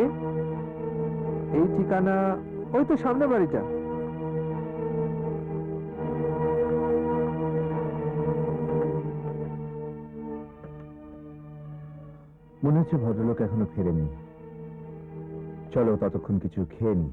আগে? এই ঠিকানা ওই তো সামনে বাড়িটা। মনে হচ্ছে ভদ্রলোক এখনো ফেরেনি। চলো ততক্ষণ কিছু খেয়ে নি।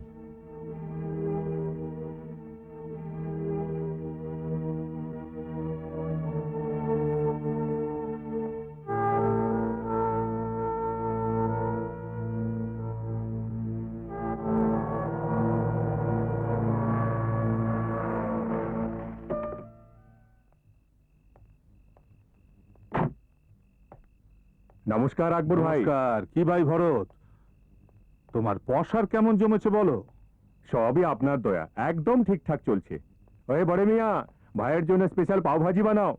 নমস্কার আকবর ভাই। নমস্কার। কি ভাই ভরত, তোমার পসার কেমন জমেছে বলো? সবই আপনার দয়া, একদম ঠিকঠাক চলছে। ওই বড় মিয়া, ভাইয়ের জন্য স্পেশাল পাওভাজি বানাও।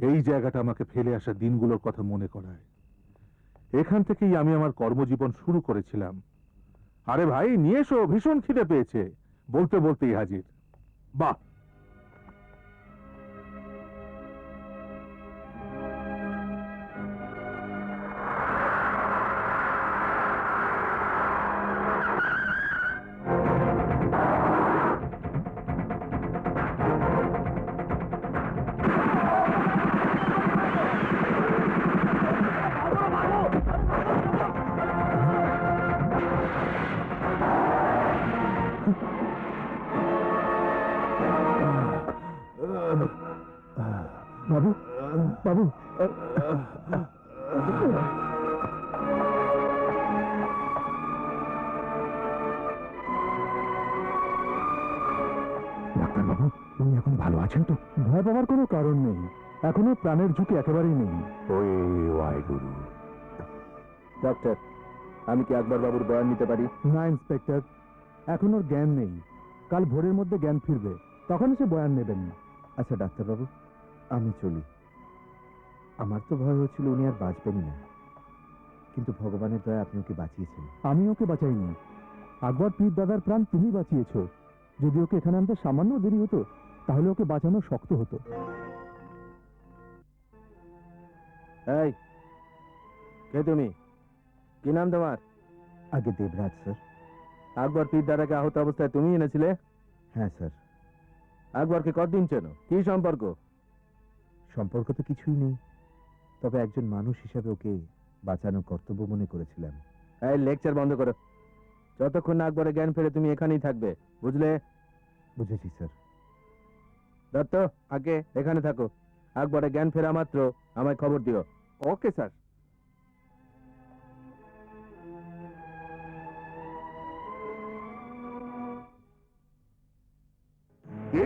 এই জায়গাটা আমাকে ফেলে আসা দিনগুলোর কথা মনে করায়। এখান থেকেই আমি আমার কর্মজীবন শুরু করেছিলাম। আরে ভাই নিয়ে এসো, ভীষণ খিদে পেয়েছে। বলতে বলতেই হাজির। বাহ, বাবু, বাবু, ডাক্তারবাবু, উনি এখন ভালো আছেন তো? ভয় পাওয়ার কোনো কারণ নেই, এখনো প্রাণের ঝুঁকি একেবারেই নেই। ওই ওয়াইগুরু। ডক্টর, আমি কি আকবর বাবুর বয়ান নিতে পারি? না ইন্সপেক্টর, এখন ওর জ্ঞান নেই। কাল ভোরের মধ্যে জ্ঞান ফিরবে, তখন সে বয়ান নেবেন। আচ্ছা ডাক্তারবাবু, আমি চলি। আমার তো ভয় হচ্ছিল উনি আর বাঁচবেনই না, কিন্তু ভগবানের দয়া আপনি ওকে বাঁচিয়েছেন। আমি ওকে বাঁচাইনি, আকবর পীর দাদার প্রাণ তুমি বাঁচিয়েছ। যদি ওকে এখানে আনতে সামান্য দেরি হতো, তাহলে ওকে বাঁচানো শক্ত হতো। এই, কে তুমি? কি নাম তোমার? আগে দেবরাজ স্যার। আকবর পীর দাদাকে আহত অবস্থায় তুমি এনেছিলে? হ্যাঁ স্যার। আকবরকে কতদিন চেনো? কি সম্পর্ক? সম্পর্ক তো কিছুই নেই, তবে একজন মানুষ হিসাবে ওকে বাঁচানোর কর্তব্য মনে করেছিলাম। এই লেকচার বন্ধ করো। যতক্ষণ না আকবরের জ্ঞান ফেরে তুমি এখানেই থাকবে, বুঝলে? বুঝেছি স্যার। দত্ত, আগে এখানে থাকো। আকবরের জ্ঞান ফেরা মাত্র আমায় খবর দিও। Okay sir. কি,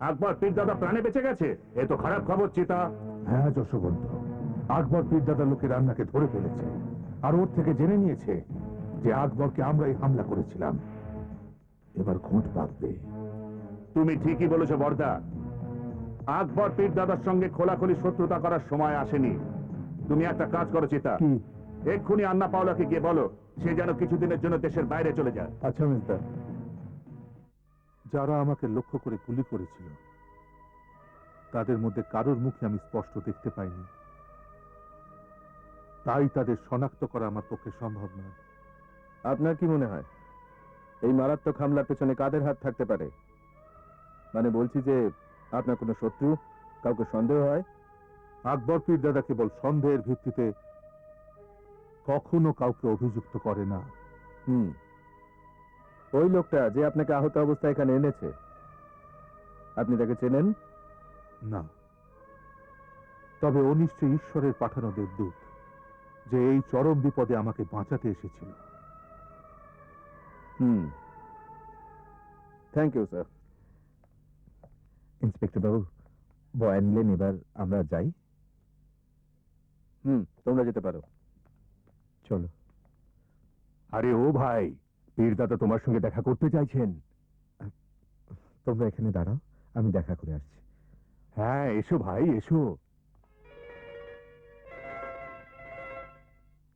আকবর পীরদাদা প্রাণে বেঁচে গেছে? এ তো খারাপ খবর চিতা। হ্যাঁ যশবন্ত, আকবর পীরদাদা লোকের রান্নাকে ধরে ফেলেছে, আর ওর থেকে জেনে নিয়েছে যে আকবরকে আমরাই হামলা করেছিলাম। এবার খোঁজ পাকবে। তুমি ঠিকই বলেছো বর্দা। আকবর পীরদাদার সঙ্গে খোলাখুলি শত্রুতা করার সময় আসেনি। তুমি একটা কাজ করো চিতা, এক্ষুনি আন্না পাওলাকে গিয়ে বলো সে যেন কিছুদিনের জন্য দেশের বাইরে চলে যায়। আচ্ছা মিস্টার। যারা আমাকে লক্ষ্য করে গুলি করেছিল তাদের মধ্যে কারোর মুখে আমি স্পষ্ট দেখতে পাইনি, তাই তাদের শনাক্ত করা আমার পক্ষে সম্ভব নয়। আপনার কি মনে হয় এই মারাত্মক হামলার পেছনে কাদের হাত থাকতে পারে? মানে বলছি যে আপনার কোনো শত্রু, কাউকে সন্দেহ হয়? আকবর পীরদাদা কেবল সন্দেহের ভিত্তিতে কখনো কাউকে অভিযুক্ত করে না। ওই লোকটা যে আপনাকে আহত অবস্থায় এখানে এনেছে, আপনি তাকে চেনেন? না, তবে ও নিশ্চয়ই ঈশ্বরের পাঠানো দেবদূত, যে এই চরম বিপদে আমাকে বাঁচাতে এসেছিল। Thank you sir. ইন্সপেক্টর বাবু, বয়ান নিলেন, এবার আমরা যাই। তোমরা যেতে পারো। চলো। আরে ও ভাই, পীরদাদা তোমার সঙ্গে দেখা করতে চাইছেন। তোমরা এখানে দাঁড়াও, আমি দেখা করে আসছি। হ্যাঁ এসো ভাই এসো।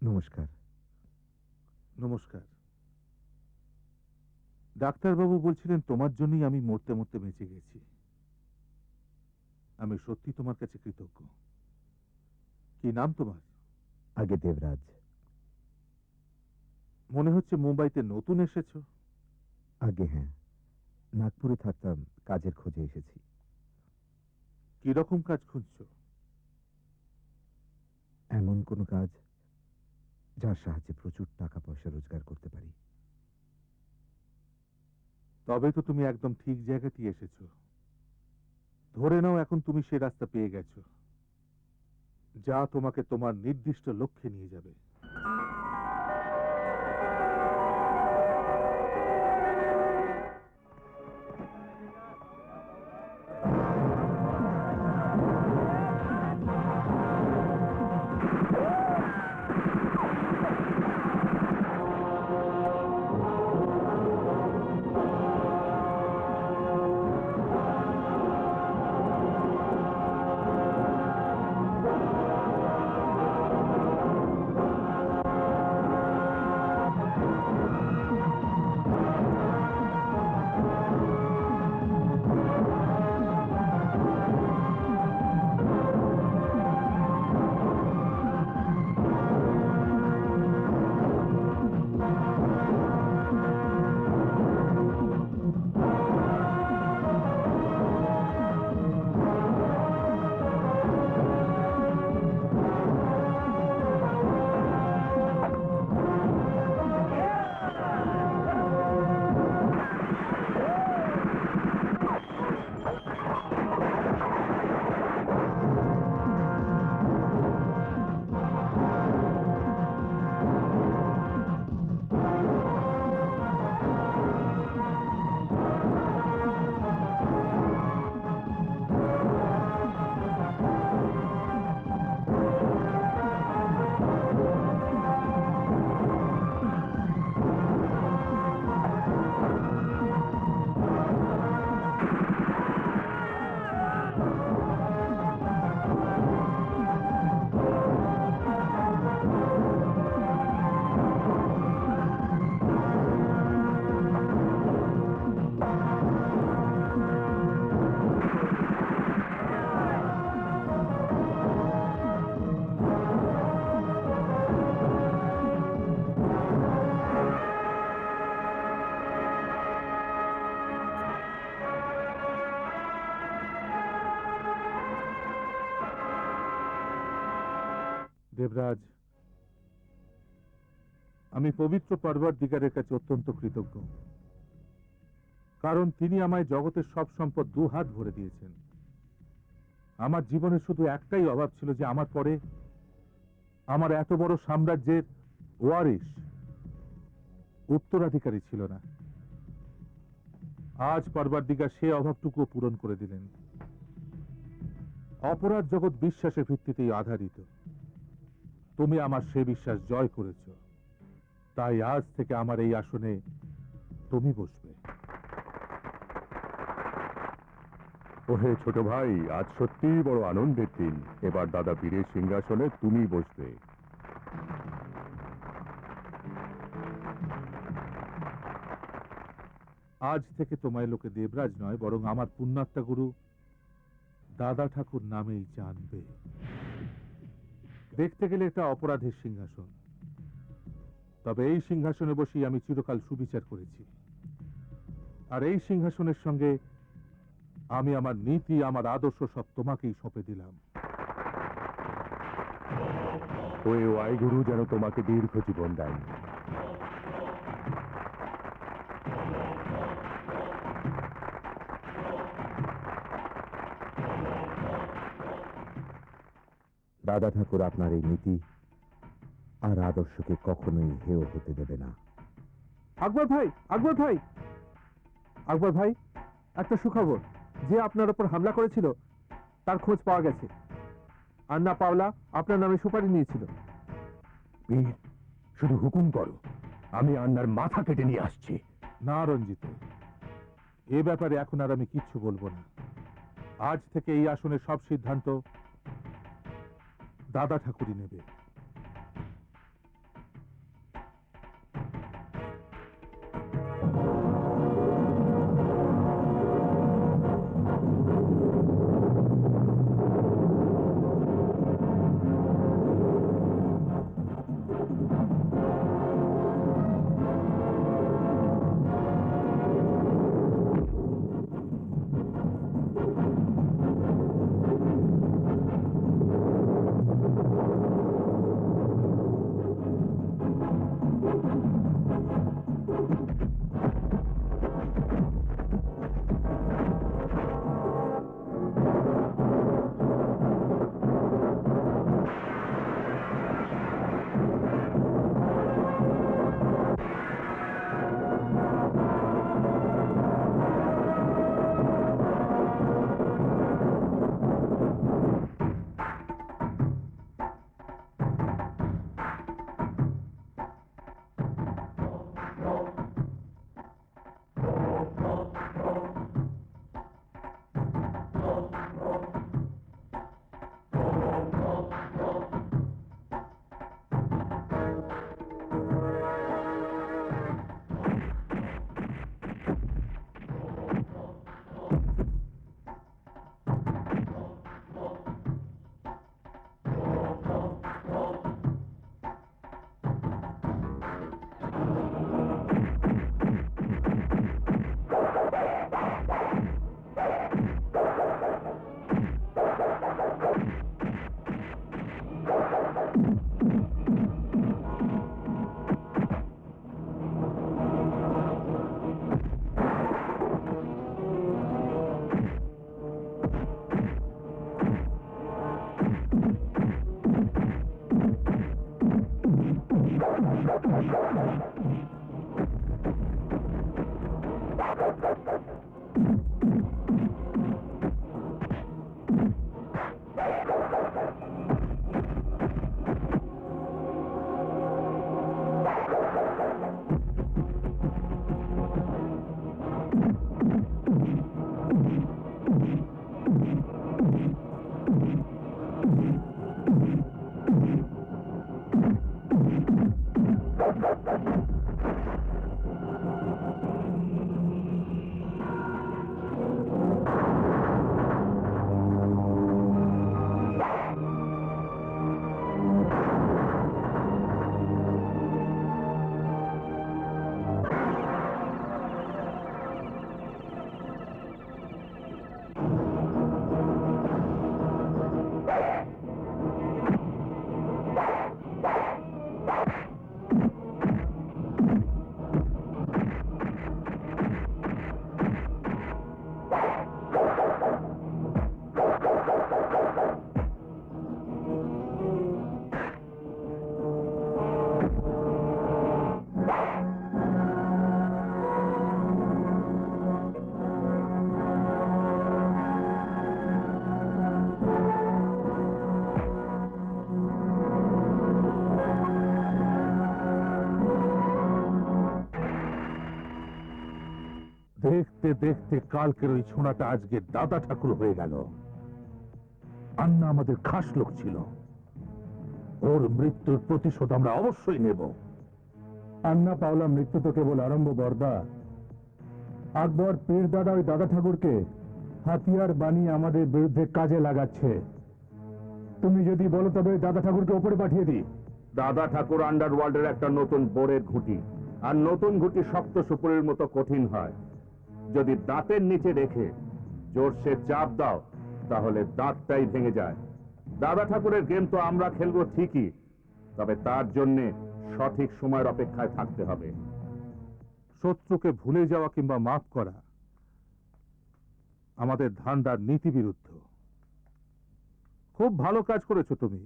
নমস্কার। নমস্কার। ডাক্তারবাবু বলছিলেন তোমার জন্যই আমি মরতে মরতে বেঁচে গেছি। আমি সত্যি তোমার কাছে কৃতজ্ঞ। কি নাম তোমার? আগে দেবরাজ। মনে হচ্ছে মুম্বাইতে নতুন এসেছো। আগে হ্যাঁ, নাগপুরে থাকতাম, কাজের খোঁজে এসেছি। কিরকম কাজ খুঁজছো? এমন কোনো কাজ যার সাহায্যে প্রচুর টাকা পয়সা রোজগার করতে পারি। তবে তো তুমি একদম ঠিক জায়গাতেই এসেছো। ধরে নাও এখন তুমি সে রাস্তা পেয়ে গেছো যা তোমাকে তোমার নির্দিষ্ট লক্ষ্যে নিয়ে যাবে। দেবরাজ, আমি পবিত্র পরবর্তীকারের কাছে অত্যন্ত কৃতজ্ঞ, কারণ তিনি আমায় জগতের সব সম্পদ দুহাত ভরে দিয়েছেন। আমার জীবনে শুধু একটাই অভাব ছিল যে আমার পরে আমার এত বড় সাম্রাজ্যের ওয়ারিশ উত্তরাধিকারী ছিল না। আজ পরবর্তীকার সে অভাবটুকু পূরণ করে দিলেন। অপরাধ জগৎ বিশ্বাসের ভিত্তিতেই আধারিত। তুমি আমার সে বিশ্বাস জয় করেছ, তাই আজ থেকে আমার এই আসনে তুমি বসবে। ওহে ছোট ভাই, আজ সত্যিই বড় আনন্দের দিন। এবার দাদা বীরের সিংহাসনে তুমি বসবে। আজ থেকে তোমায় লোকে দেবরাজ নয়, বরং আমার পুণ্যাত্মা গুরু দাদা ঠাকুর নামেই জানবে। দেখতে গেলে এটা অপরাধের সিংহাসন, তবে এই সিংহাসনে বসেই আমি চিরকাল সুবিচার করেছি। আর এই সিংহাসনের সঙ্গে আমি আমার নীতি, আমার আদর্শ সব তোমাকেই সঁপে দিলাম। ওই ওয়াইগুরু যেন তোমাকে দীর্ঘ জীবন দেন। দাদা ঠাকুর আপনার এই নীতি আর আদর্শকে কখনোই হেয় হতে দেবে না। আকবর ভাই, আকবর ভাই, আকবর ভাই, একটা সুখবর। যে আপনার উপর হামলা করেছিল তার খোঁজ পাওয়া গেছে। আন্না পাওলা আপনার নামে সুপারি নিয়েছিল। বীর, শুধু হুকুম করো, আমি আন্নার মাথা কেটে নিয়ে আসছি। না রঞ্জিত, এ ব্যাপারে এখন আর আমি কিচ্ছু বলবো না। আজ থেকে এই আসনের সব সিদ্ধান্ত দাদা ঠাকুরই নেবে। দেখতে দেখতে কালকের ওই ছোনাটা আজকে দাদা ঠাকুর হয়ে গেল। আন্না আমাদের খাস লোক ছিল, ওর মৃত্যুর প্রতিশোধ আমরা অবশ্যই নেব। আন্না পাওলা মৃত্যু তো কেবল আরম্ভ বর্দা। আকবর পীর দাদা ওই দাদা ঠাকুরকে হাতিয়ার বানিয়ে আমাদের বিরুদ্ধে কাজে লাগাচ্ছে। তুমি যদি বলো তবে ওই দাদা ঠাকুরকে ওপরে পাঠিয়ে দিই। দাদা ঠাকুর আন্ডারওয়ার্ল্ডের একটা নতুন বোরের ঘুঁটি, আর নতুন ঘুঁটি শক্ত সুপুরের মতো কঠিন হয়। যদি দাঁতের নিচে রেখে জোরসে চাপ দাও তাহলে দাঁতটাই ভেঙে যায়। দাদা ঠাকুরের গেম তো আমরা খেলবো ঠিকই, তবে তার জন্য সঠিক সময়ের অপেক্ষায় থাকতে হবে। শত্রুকে ভুলে যাওয়া কিংবা মাফ করা আমাদের ধান্দার নীতি বিরুদ্ধ। খুব ভালো কাজ করেছো তুমি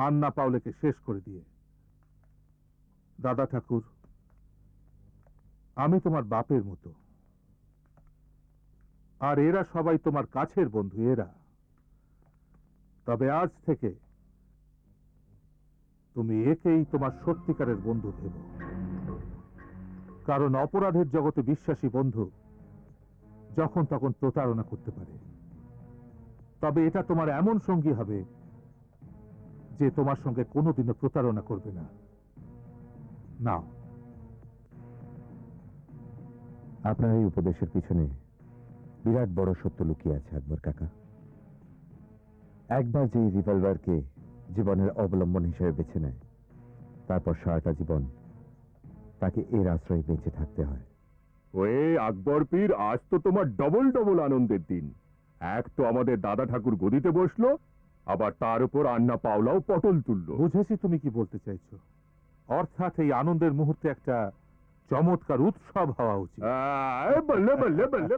আন্না পাওলেকে শেষ করে দিয়ে। দাদা ঠাকুর, আমি তোমার বাপের মতো, আর এরা সবাই তোমার কাছের বন্ধু। এরা তবে আজ থেকে তুমি একেই তোমার সত্যিকারের বন্ধু ভেব, কারণ অপরাধের জগতে বিশ্বাসী বন্ধু যখন তখন প্রতারণা করতে পারে। তবে এটা তোমার এমন সঙ্গী হবে যে তোমার সঙ্গে কোনোদিনও প্রতারণা করবে না। নাও। আপনার এই উপদেশের পিছনে বিরাট বড় সত্য লুকিয়ে আছে আকবর কাকা। একবার যে রিভলভারকে জীবনের অবলম্বন হিসেবে বেছে নেয়, তারপর সারাটা জীবন তাকে এর আশ্রয়ে বেঁচে থাকতে হয়। ওয়ে আকবর পীর, আজ তো তোমার ডবল ডবল আনন্দের দিন। এক তো আমাদের দাদা ঠাকুর গদিতে বসলো, আবার তার উপর আন্না পাওলাও পটল তুললো। বুঝেছি তুমি কি বলতে চাইছো। অর্থাৎ এই আনন্দের মুহূর্তে একটা চমৎকার উৎসব হওয়া উচিত। বললে বললে বললে।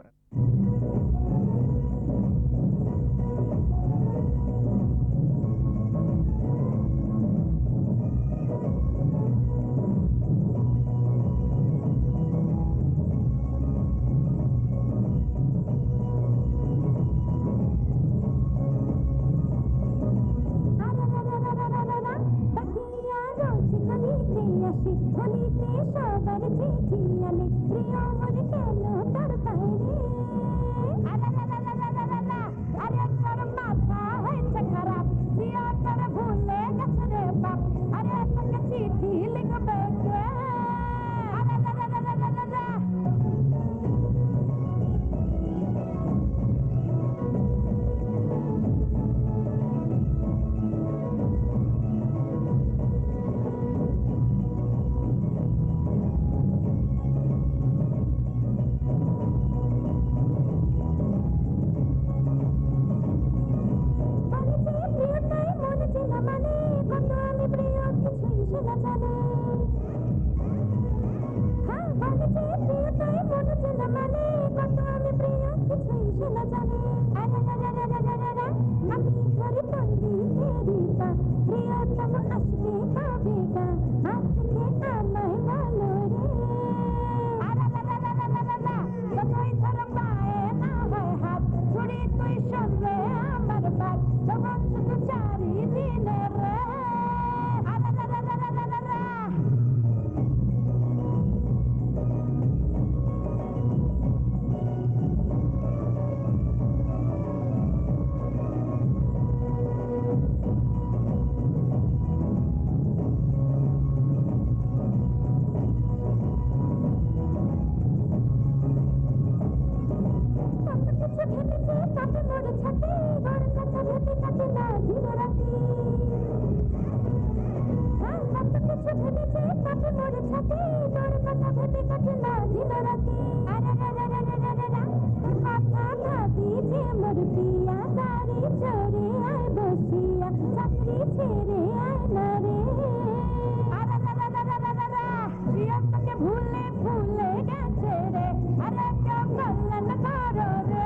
ভুলে ভুলে গেছে রে আরে কেউ কল্যাণ করো রে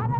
আরে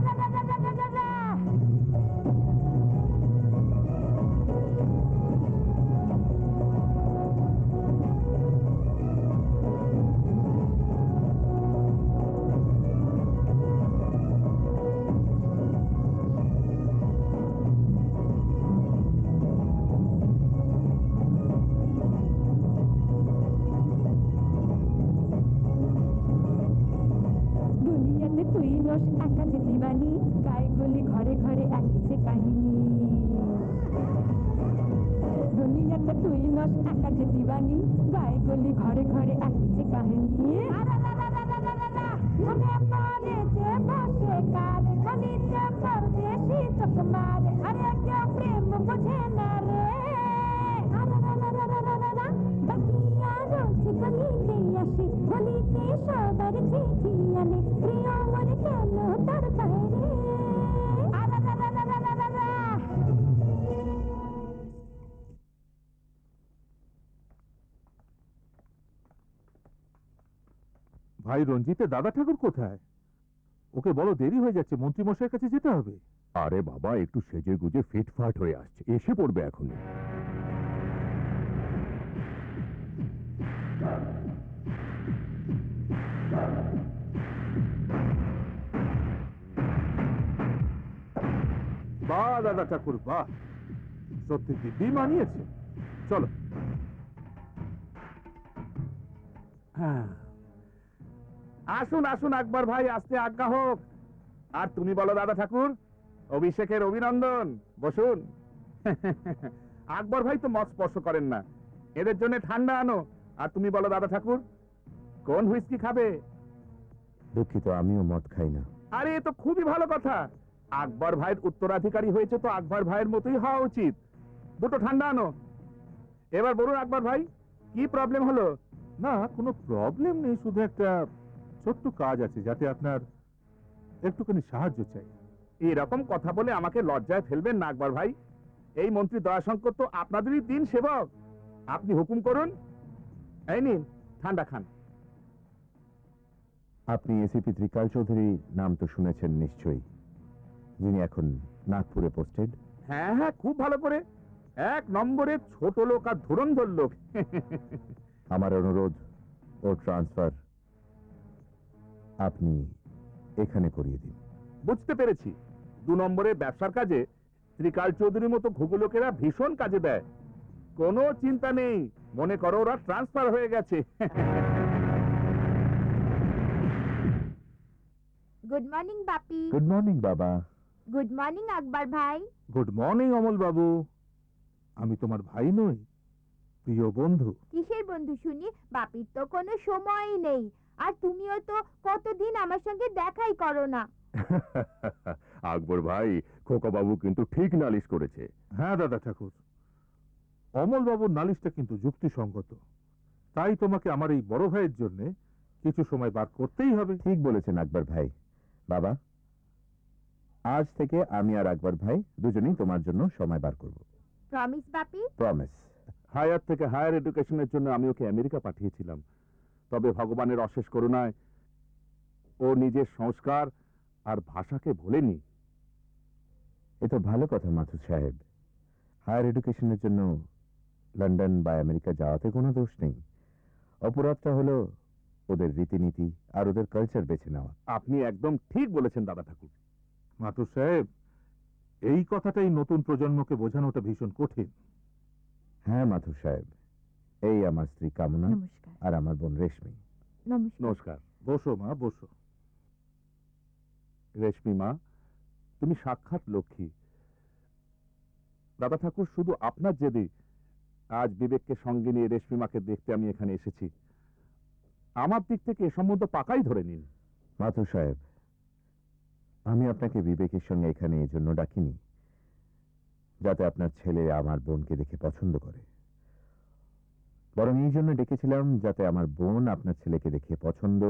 দুনিয়াতে তুই রস একা যে দিবানি গায়ে গলি ঘরে ঘরে একই যে কাহিনী দুনিয়াতে তুই রস একা যে দিবানি গায়ে গলি ঘরে ঘরে একই যে কাহিনী মনে পড়ে যে বসে কার গলিতে পরদেশি চোখ মারে আরে কেউ প্রেম বোঝে না রে বাকিয়া রোজ গলিতে আসি গলিতে সবার চিঠি আনে প্রিয় মনে কেন তার বাইরে ভাই রঞ্জিতের দাদা ঠাকুর কোথায়? ওকে বলো দেরি হয়ে যাচ্ছে, মন্ত্রীমশাইয়ের কাছে যেতে হবে। আরে বাবা, একটু সেজে গুজে ফিটফাট হয়ে আসছে, এসে পড়বে এখনই। বাহ দাদা ঠাকুর বাহ, সত্যি দিব্যি মানিয়েছে। চলো। আসুন আসুন আকবর ভাই, আস্তে আজ্ঞা হোক। আর তুমি বলো দাদা ঠাকুর, অভিষেকের অভিনন্দন। বসুন। আকবর ভাই তো মদ স্পর্শ করেন না, এদের জন্য ঠান্ডা আনো। আর তুমি বলো দাদা ঠাকুর, কোন হুইস্কি খাবে? দুঃখিত, আমিও মদ খাই না। আরে এ তো খুবই ভালো কথা। আকবর ভাইয়ের উত্তরাধিকারী হয়েছে তো আকবর ভাইয়ের মতোই হওয়া উচিত। দুটো ঠান্ডা আনো। এবার বলুন আকবর ভাই, কি প্রবলেম হলো? না, কোনো প্রবলেম নেই, শুধু একটা ছোট্ট কাজ আছে যাতে আপনার একটুখানি সাহায্য চাই। এরকম কথা বলে আমাকে লজ্জায় ফেলবেন না আকবর ভাই। এই মন্ত্রী দয়াশঙ্কর তো আপনাদেরই দিন সেবক। আপনি হুকুম করুন। এই নিন, ঠান্ডা খান। আপনি এসিপি ত্রিকাল চৌধুরী নাম তো শুনেছেন নিশ্চয়ই, যিনি এখন নাগপুরে পোস্টেড। হ্যাঁ হ্যাঁ, খুব ভালো করে। এক নম্বরে ছোট লোক আর ধুরন্ধর লোক। আমার অনুরোধ, ওর ট্রান্সফার আপনি এখানে করিয়ে দিন। বুঝতে পেরেছি, 2 নম্বরের ব্যবসার কাজে ত্রিকাল চৌধুরীর মতো ঘুঘু লোকেরা ভীষণ কাজে দেয়। কোনো চিন্তা নেই, মনে করো ওরা ট্রান্সফার হয়ে গেছে। গুড মর্নিং বাপি। গুড মর্নিং বাবা। গুড মর্নিং আকবর ভাই। গুড মর্নিং অমল বাবু। আমি তোমার ভাই নই, প্রিয় বন্ধু। কিসের বন্ধু শুনি? বাপির তো কোনো সময়ই নেই, আর তুমিও তো কতদিন আমার সঙ্গে দেখাই করো না। আকবর ভাই, খোকা বাবু কিন্তু ঠিক নালিশ করেছে। হ্যাঁ দাদা ঠাকুর, অমল বাবুর নালিশটা কিন্তু যুক্তিসঙ্গত। তাই তোমাকে আমার এই বড় ভাইয়ের জন্য কিছু সময় বার করতেই হবে। ঠিক বলেছেন আকবর ভাই। বাবা, আজ থেকে আমি আর আকবর ভাই দুজনেই তোমার জন্য সময় বার করব। প্রমিস বাপি? প্রমিস। হায়ার থেকে হায়ার এডুকেশনের জন্য আমি ওকে আমেরিকা পাঠিয়েছিলাম। তবে ভগবানের অশেষ করুণায় ও নিজের সংস্কার আর ভাষাকে ভোলেনি। এ তো ভালো কথা মাথুর সাহেব। হায়ার এডুকেশনের জন্য লন্ডন বা আমেরিকা যাওয়াতে কোনো দোষ নেই। অপরাধটা হলো ওদের রীতিনীতি আর ওদের কালচার বেছে নেওয়া। আপনি একদম ঠিক বলেছেন দাদা ঠাকুর। মাথুর সাহেব, এই কথাটাই নতুন প্রজন্মকে বোঝানোটা ভীষণ কঠিন। হ্যাঁ মাথুর সাহেব, এই আমার স্ত্রী কামনা নমস্কার। আর আমার বোন রেশমি। নমস্কার। নমস্কার। বসো মা, বসো। রেশমি মা, তুমি সাক্ষাৎ লক্ষ্মী। দাদা ঠাকুর শুধু আপনার জেদে আজ বিবেককে সঙ্গে নিয়ে রেশমি মাকে দেখতে আমি এখানে এসেছি। আমার দিক থেকে এ সম্বন্ধ পাকাই ধরে নিন। মাথুর সাহেব, আমি আপনাকে বিবেকের সঙ্গে এখানে এই জন্য ডাকিনি যাতে আপনার ছেলে আমার বোনকে দেখে পছন্দ করে, বরং এই জন্য ডেকেছিলাম যাতে আমার বোন আপনার ছেলেকে দেখে পছন্দ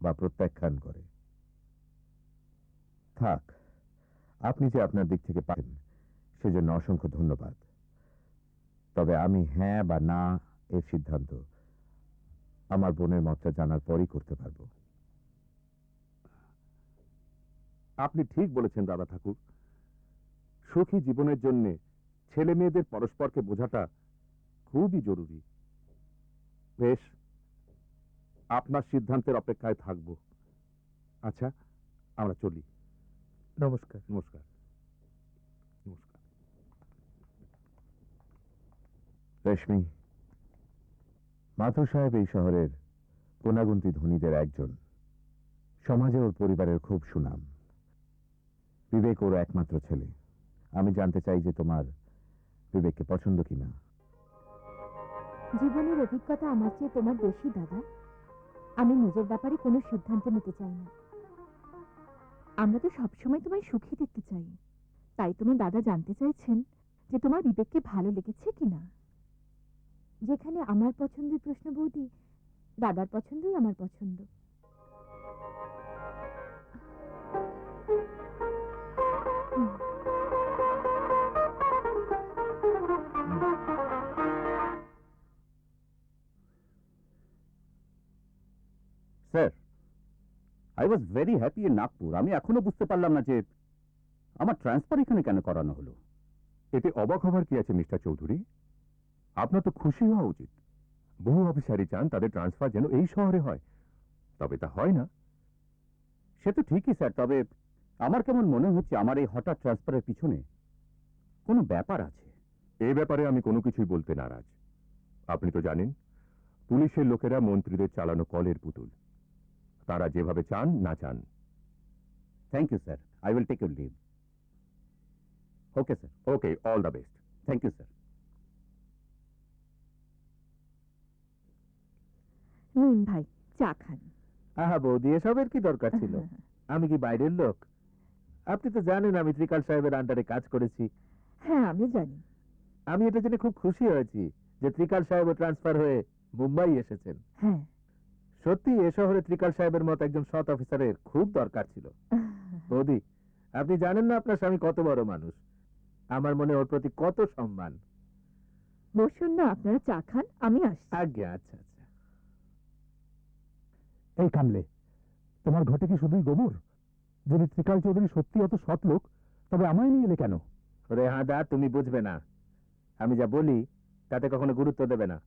বা প্রত্যাখ্যান করে। থাক, আপনি যে আপনার দিক থেকে পারেন সেজন্য অসংখ্য ধন্যবাদ। তবে আমি হ্যাঁ বা না এর সিদ্ধান্ত আমার বোনের মতটা জানার পরই করতে পারবো। আপনি ঠিক বলেছেন দাদা ঠাকুর। সুখী জীবনের জন্য ছেলে মেয়েদের পরস্পরকে বোঝাটা খুবই জরুরি। বেশ, আপনার সিদ্ধান্তের অপেক্ষায় থাকব। আচ্ছা, আমরা চলি। নমস্কার। নমস্কার। নমস্কার। রেশমি, মাথুর সাহেব এই শহরের কোনাগুন্তি ধনীদের একজন। সমাজে ওর পরিবারের খুব সুনাম। বিবেক ওর একমাত্র ছেলে। আমি জানতে চাই যে তোমার বিবেককে পছন্দ কিনা। জীবনের অভিজ্ঞতা আমার চেয়ে তোমার বেশি দাদা। আমি নিজের ব্যাপারে কোনো সিদ্ধান্ত নিতে চাই না। আমরা তো সবসময় তোমায় সুখী দেখতে চাই। তাই তোমার দাদা জানতে চাইছেন যে তোমার বিবেককে ভালো লেগেছে কিনা। যেখানে আমার পছন্দের প্রশ্ন বৌদি, দাদার পছন্দই আমার পছন্দ। Sir, I was very happy in Nagpur. আমি এখনো বুঝতে পারলাম না যে আমার ট্রান্সফার এখানে কেন করানো হলো। এতে অবাক হবার কি আছে মিস্টার চৌধুরী? আপনার তো খুশি হওয়া উচিত। বহু অফিসারই চান তাদের ট্রান্সফার যেন এই শহরে হয়, তবে তা হয় না। সে তো ঠিকই স্যার, তবে আমার কেমন মনে হচ্ছে আমার এই হঠাৎ ট্রান্সফারের পিছনে কোনো ব্যাপার আছে। এ ব্যাপারে আমি কোনো কিছুই বলতে নারাজ। আপনি তো জানেন, পুলিশের লোকেরা মন্ত্রীদের চালানো কলের পুতুল। তারা যেভাবে চান না চান। Thank you sir, I will take your leave. Okay sir. Okay, all the best. Thank you sir. নিন ভাই, চা খান। আহা বৌদি, এসবের কি দরকার ছিল? আমি কি বাইরের লোক? আপনি তো জানেন আমি ত্রিকাল সাহেবের আন্ডারে কাজ করেছি। হ্যাঁ, আমি জানি। আমি এটা জেনে খুব খুশি হয়েছি যে ত্রিকাল সাহেবও ট্রান্সফার হয়ে মুম্বাই এসেছেন। হ্যাঁ। সত্যি এ শহরে ত্রিকাল সাহেবের মতো একজন সৎ অফিসারের খুব দরকার ছিল। বৌদি, আপনি জানেন না আপনার স্বামী কত বড় মানুষ। আমার মনে ওর প্রতি কত সম্মান। বসুন না, আপনারা চা খান, আমি আসছি। আজ্ঞা। আচ্ছা আচ্ছা। এই কামলে, তোমার ঘটে কি শুধুই গোবর? যদি ত্রিকাল চৌধুরী সত্যি অত সৎ লোক, তবে আমায় নিয়ে এলে কেন? ওরে হাঁদা, তুমি বুঝবে না। আমি যা বলি তাতে কখনো গুরুত্ব দেবে না,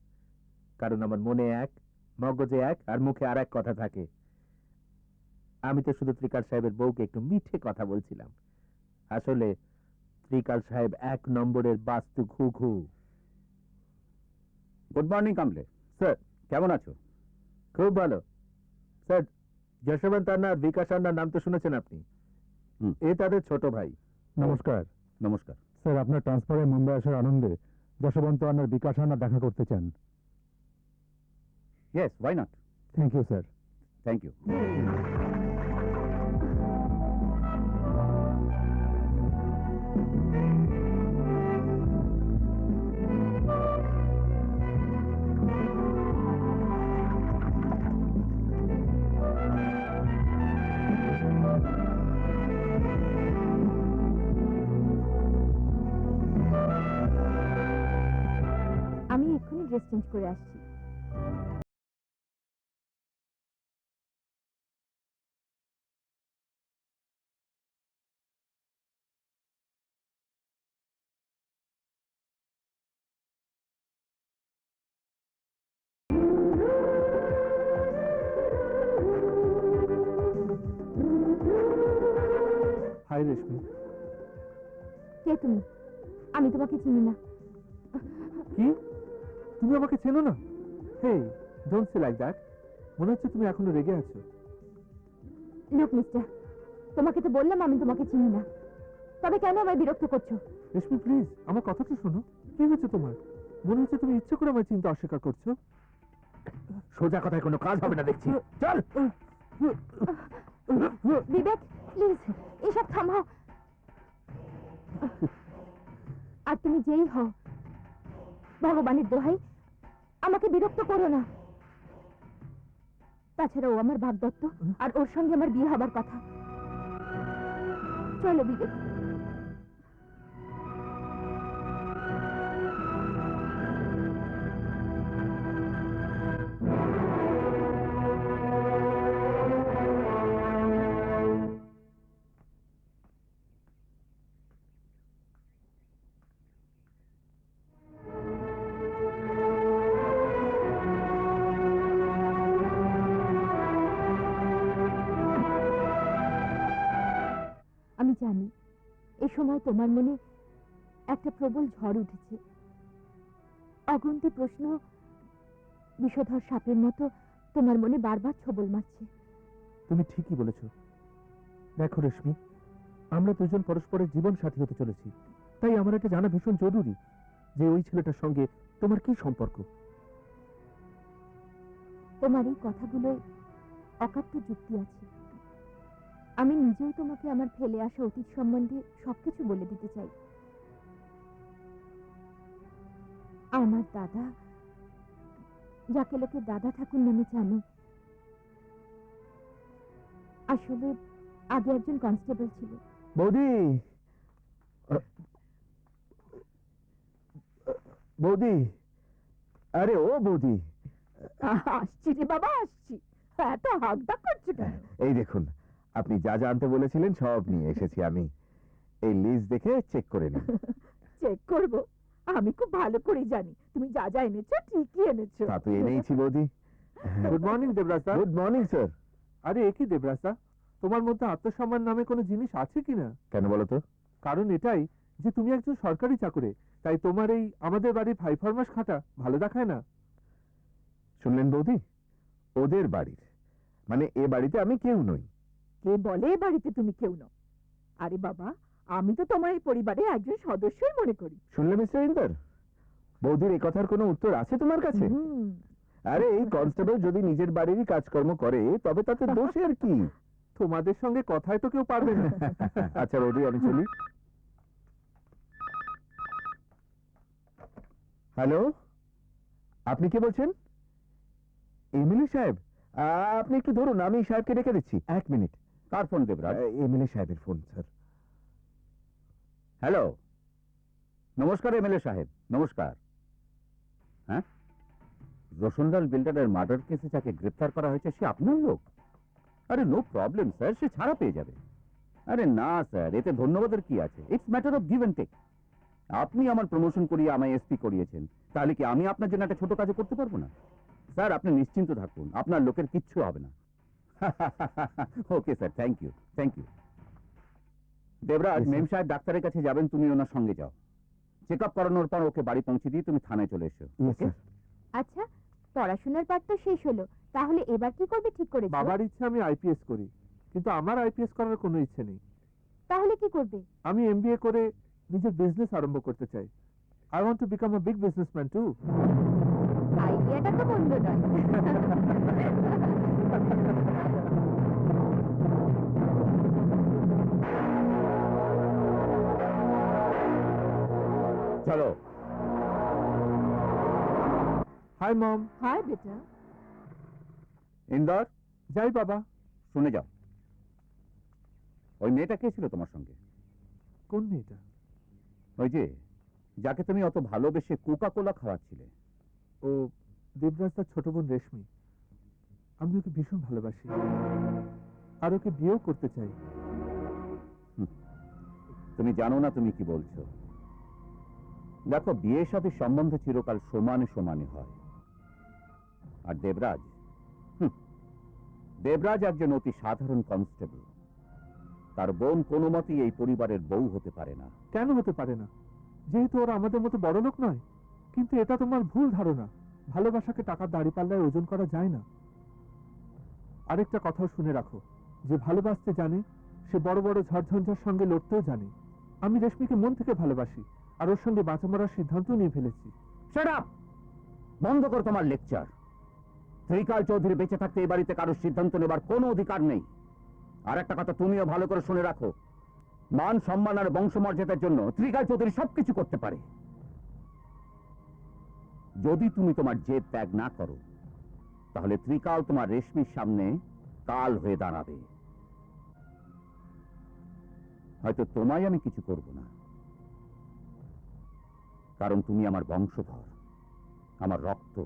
কারণ আমার মনে এক, মগজে এক, আর মুখে আর এক কথা থাকে। আমি তো শুধু ত্রিকাল সাহেবের বউকে একটু মিঠে কথা বলছিলাম। আসলে ত্রিকাল সাহেব 1 নম্বরের বাস্তু ঘুঘু। গুড মর্নিং কামলে। স্যার, কেমন আছো? খুব ভালো। স্যার, যশবন্ত আন্না আর বিকাশ আন্নার নাম তো শুনেছেন আপনি। হুম। এ তাদের ছোট ভাই। নমস্কার নমস্কার। স্যার, আপনার ট্রান্সফারে মুম্বাই আসার আনন্দে যশবন্ত আন্নার বিকাশ আন্না দেখা করতে চান। Yes, why not. Thank you sir. Thank you. আমি এক্ষুনি ড্রেস চেঞ্জ করে আসছি। হাই রেশমি। কে তুমি? আমি তোমাকে চিনি না। কি? তুমি আমাকে চেনো না? হেই, ডোন্ট সে লাইক দ্যাট। মনে হচ্ছে তুমি এখনো রেগে আছো। লুক মিস্টার, তোমাকে তো বললাম আমি তোমাকে চিনি না, তবে কেন আমায় বিরক্ত করছো? রেশমি প্লিজ, আমার কথা তো শোনো। কি হয়েছে তোমার? মনে হচ্ছে তুমি ইচ্ছে করে আমার চিন্তা অস্বীকার করছো। সোজা কথায় কোনো কাজ হবে না দেখছি। চল। বিবেক, প্লিজ এসব থামাও। আর তুমি যেই হও, ভগবানের দোহাই আমাকে বিরক্ত করো না। তাছাড়া ও আমার ভাগদত্ত, আর ওর সঙ্গে আমার বিয়ে হবার কথা। চলো বিবেক। আমি জানি এ সময় তোমার মনে একটা প্রবল ঝড় উঠেছে। অগুন্তি প্রশ্ন বিষধর সাপের মতো তোমার মনে বারবার ছবল মারছে। তুমি ঠিকই বলেছ। দেখো রেশমি, আমরা দুজন পরস্পরের জীবন সাথী হতে চলেছি, তাই আমার এটা জানা ভীষণ জরুরি যে ওই ছেলেটার সঙ্গে তোমার কি সম্পর্ক। তোমার এই কথাগুলোয় অকাট্য যুক্তি আছে। আমি নিজেও তোমাকে আমার ফেলে আসা অতীত সম্বন্ধে সবকিছু বলে দিতে চাই। আমার দাদা, যাকে লোকে দাদা ঠাকুর নামে জানে, আসলে আগে একজন কনস্টেবল ছিল। বৌদি, বৌদি, আরে ও বৌদি, আসছি রে বাবা, আসছি। এত হাঁকডাক করছো কেন? এই দেখুন, আপনি যা জানতে বলেছিলেন সব নিয়ে এসেছি আমি। এই লিস্ট দেখে চেক করে নিন। চেক করব? আমি খুব ভালো করে জানি তুমি যা যা এনেছো ঠিকই এনেছো। তা তো এনেইছি বৌদি। Good morning Debraj da. Good morning sir. আরে এ কি দেবরাজ দা, তোমার মধ্যে আত্মসম্মান নামে কোনো জিনিস আছে কিনা? কেন বলো তো? কারণ এটাই যে তুমি একজন সরকারি চাকরে, তাই তোমার এই আমাদের বাড়ির 5 মাস খাটা ভালো দেখায় না। শুনলেন বৌদি, ওদের বাড়ির মানে এ বাড়িতে আমি কেউ নই। কে বলে এ বাড়িতে তুমি কেউ নও? আরে বাবা, আমি তো তোমার এই পরিবারের একজন সদস্যই মনে করি। শুনলে মিস্টার ইন্দার, বৌদির এই কথার কোনো উত্তর আছে তোমার কাছে? আরে এই কনস্টেবল যদি নিজের বাড়িরই কাজকর্ম করে তবে তাতে দোষের কি? তোমাদের সঙ্গে কথায় তো কেউ পারবে না। আচ্ছা বৌদি, আমি চলি। হ্যালো, আপনি কে বলছেন? এমএলএ সাহেব, আপনি একটু ধরুন, আমি সাহেবকে ডেকে দিচ্ছি। 1 মিনিট। কার ফোন দেবরাজ? এমএলএ সাহেবের ফোন স্যার। হ্যালো, নমস্কার এমএলএ সাহেব, নমস্কার। হ্যাঁ, রোশনলাল বিল্ডারের মার্ডার কেসে যাকে গ্রেপ্তার করা হয়েছে সে আপনার লোক? আরে নো প্রবলেম স্যার, সে ছাড়া পেয়ে যাবে। আরে না স্যার, এতে ধন্যবাদের কি আছে? It's matter of give and take. আপনি আমার প্রমোশন করিয়ে আমায় এসপি করিয়েছেন, তাহলে কি আমি আপনার জন্য একটা ছোট কাজ করতে পারবো না? স্যার আপনি নিশ্চিন্ত থাকুন, আপনার লোকের কিচ্ছু হবে না। Okay sir, thank you, thank you. Debraj, Yes, sir. মেম সাহেব ডাক্তারের কাছে যাবেন, তুমি ওনার সঙ্গে যাও। চেক আপ করানোর পর ওকে বাড়ি পৌঁছে দিয়ে তুমি থানায় চলে এসো। Yes, sir. আচ্ছা, পড়াশোনার পাঠ তো শেষ হলো, তাহলে এবার কি করবে ঠিক করেছো? বাবার ইচ্ছে আমি আইপিএস করি, কিন্তু আমার আইপিএস করার কোনো ইচ্ছে নেই। তাহলে কি করবে? আমি এমবিএ করে নিজের বিজনেস আরম্ভ করতে চাই। I want to become a big businessman too. আইডিয়াটা তো মন্দ নয়। চলো। হাই মম। হাই বেটা। ইন্দর, যাই বাবা। শুনে যাও। ওই মেয়েটা কে ছিল তোমার সঙ্গে? কোন মেয়েটা? ওই যে যাকে তুমি অত ভালোবেসে কোকা কোলা খাওয়াচ্ছিলে। ও দেবরাজদার ছোট বোন রেশমি। আমি ওকে ভীষণ ভালোবাসি আর ওকে বিয়েও করতে চাই। তুমি জানো না তুমি কি বলছো। দেখো, বিয়ের সাথে সম্বন্ধ চিরকাল সমানে সমানে হয়। আর দেবরাজ, দেবরাজ একজন অতি সাধারণ কনস্টেবল। তার বোন কোনো মতেই এই পরিবারের বউ হতে পারে না। কেন হতে পারে না? যেহেতু ওরা আমাদের মতো বড় লোক নয়। কিন্তু এটা তোমার ভুল ধারণা। ভালোবাসাকে টাকার দাঁড়িপাল্লায় ওজন করা যায় না। আরেকটা কথাও শুনে রাখো, যে ভালোবাসতে জানে সে বড় বড় ঝড়ঝঞ্ঝার সঙ্গে লড়তেও জানে। আমি রেশমিকে মন থেকে ভালোবাসি আর ওর সঙ্গে বাঁচা মরার সিদ্ধান্ত নিয়ে ফেলেছি। Shut up! বন্ধ কর তোমার লেকচার। শ্রীকাল চৌধুরী বেঁচে থাকতে এই বাড়িতে কারোর সিদ্ধান্ত নেবার কোনো অধিকার নেই। আর একটা কথা তুমিও ভালো করে শুনে রাখো, মান সম্মান আর বংশমর্যাদার জন্য ত্রিকাল চৌধুরী সবকিছু করতে পারে। যদি তুমি তোমার জেদ ত্যাগ না করো, তাহলে ত্রিকাল তোমার রেশমির সামনে কাল হয়ে দাঁড়াবে। হয়তো তোমায় আমি কিছু করব না, কারণ তুমি আমার বংশধর, আমার রক্ত।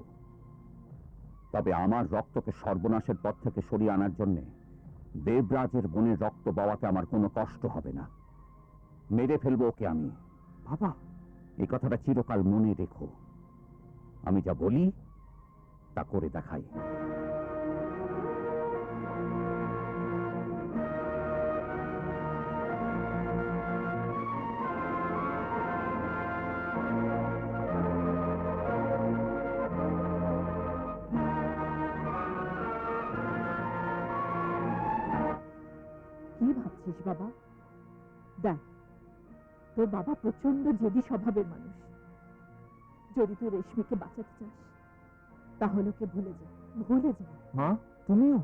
তবে আমার রক্তকে সর্বনাশের পথ থেকে সরিয়ে আনার জন্য দেবরাজের বোনের রক্ত বাওয়াতে আমার কোনো কষ্ট হবে না। মেরে ফেলবো ওকে আমি। বাবা, এই কথাটা চিরকাল মনে রেখো। আমি যা বলি তা করে দেখাই। কি ভাবছিস বাবা? দেখ, তোর বাবা প্রচন্ড জেদি স্বভাবের মানুষ। যদি তুই রেশমিকে বাঁচাতে চাস, তাহলে ওকে ভুলে যা, ভুলে যা। মা, তুমিও?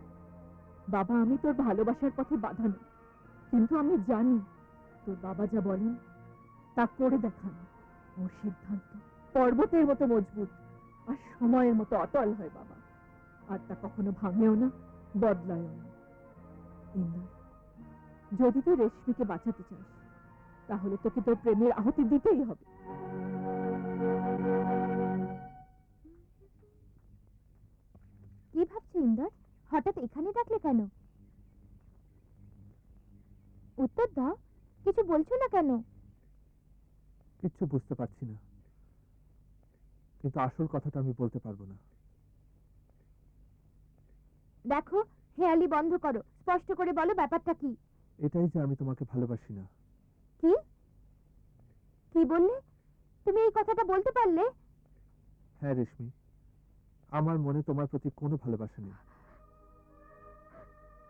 বাবা, আমি তোর ভালোবাসার পথে বাধা নই, কিন্তু আমি জানি তোর বাবা যা বলেন তা করে দেখান। ওর সিদ্ধান্ত পর্বতের মতো মজবুত আর সময়ের মতো অটল হয় বাবা, আর তা কখনো ভাঙেও না, বদলায়ও না। ইন্দর, যদি তুই রেশমিকে বাঁচাতে চাস, তাহলে তোকে তোর প্রেমের আহুতি দিতেই হবে। কি ভাবছো ইন্দর? হঠাৎ এখানে ডাকলে কেন? উত্তর দাও, কিছু বলছো না কেন? কিচ্ছু বুঝতে পারছি না, কিন্তু আসল কথাটা আমি বলতে পারবো না। দেখো, হেয়ালি বন্ধ করো, স্পষ্ট করে বলো ব্যাপারটা কি। এটাই যে আমি তোমাকে ভালোবাসি না। কি কি বললে? তুমি এই কথাটা বলতে পারলে? হ্যাঁ রেশমি, আমার মনে তোমার প্রতি কোনো ভালোবাসা নেই।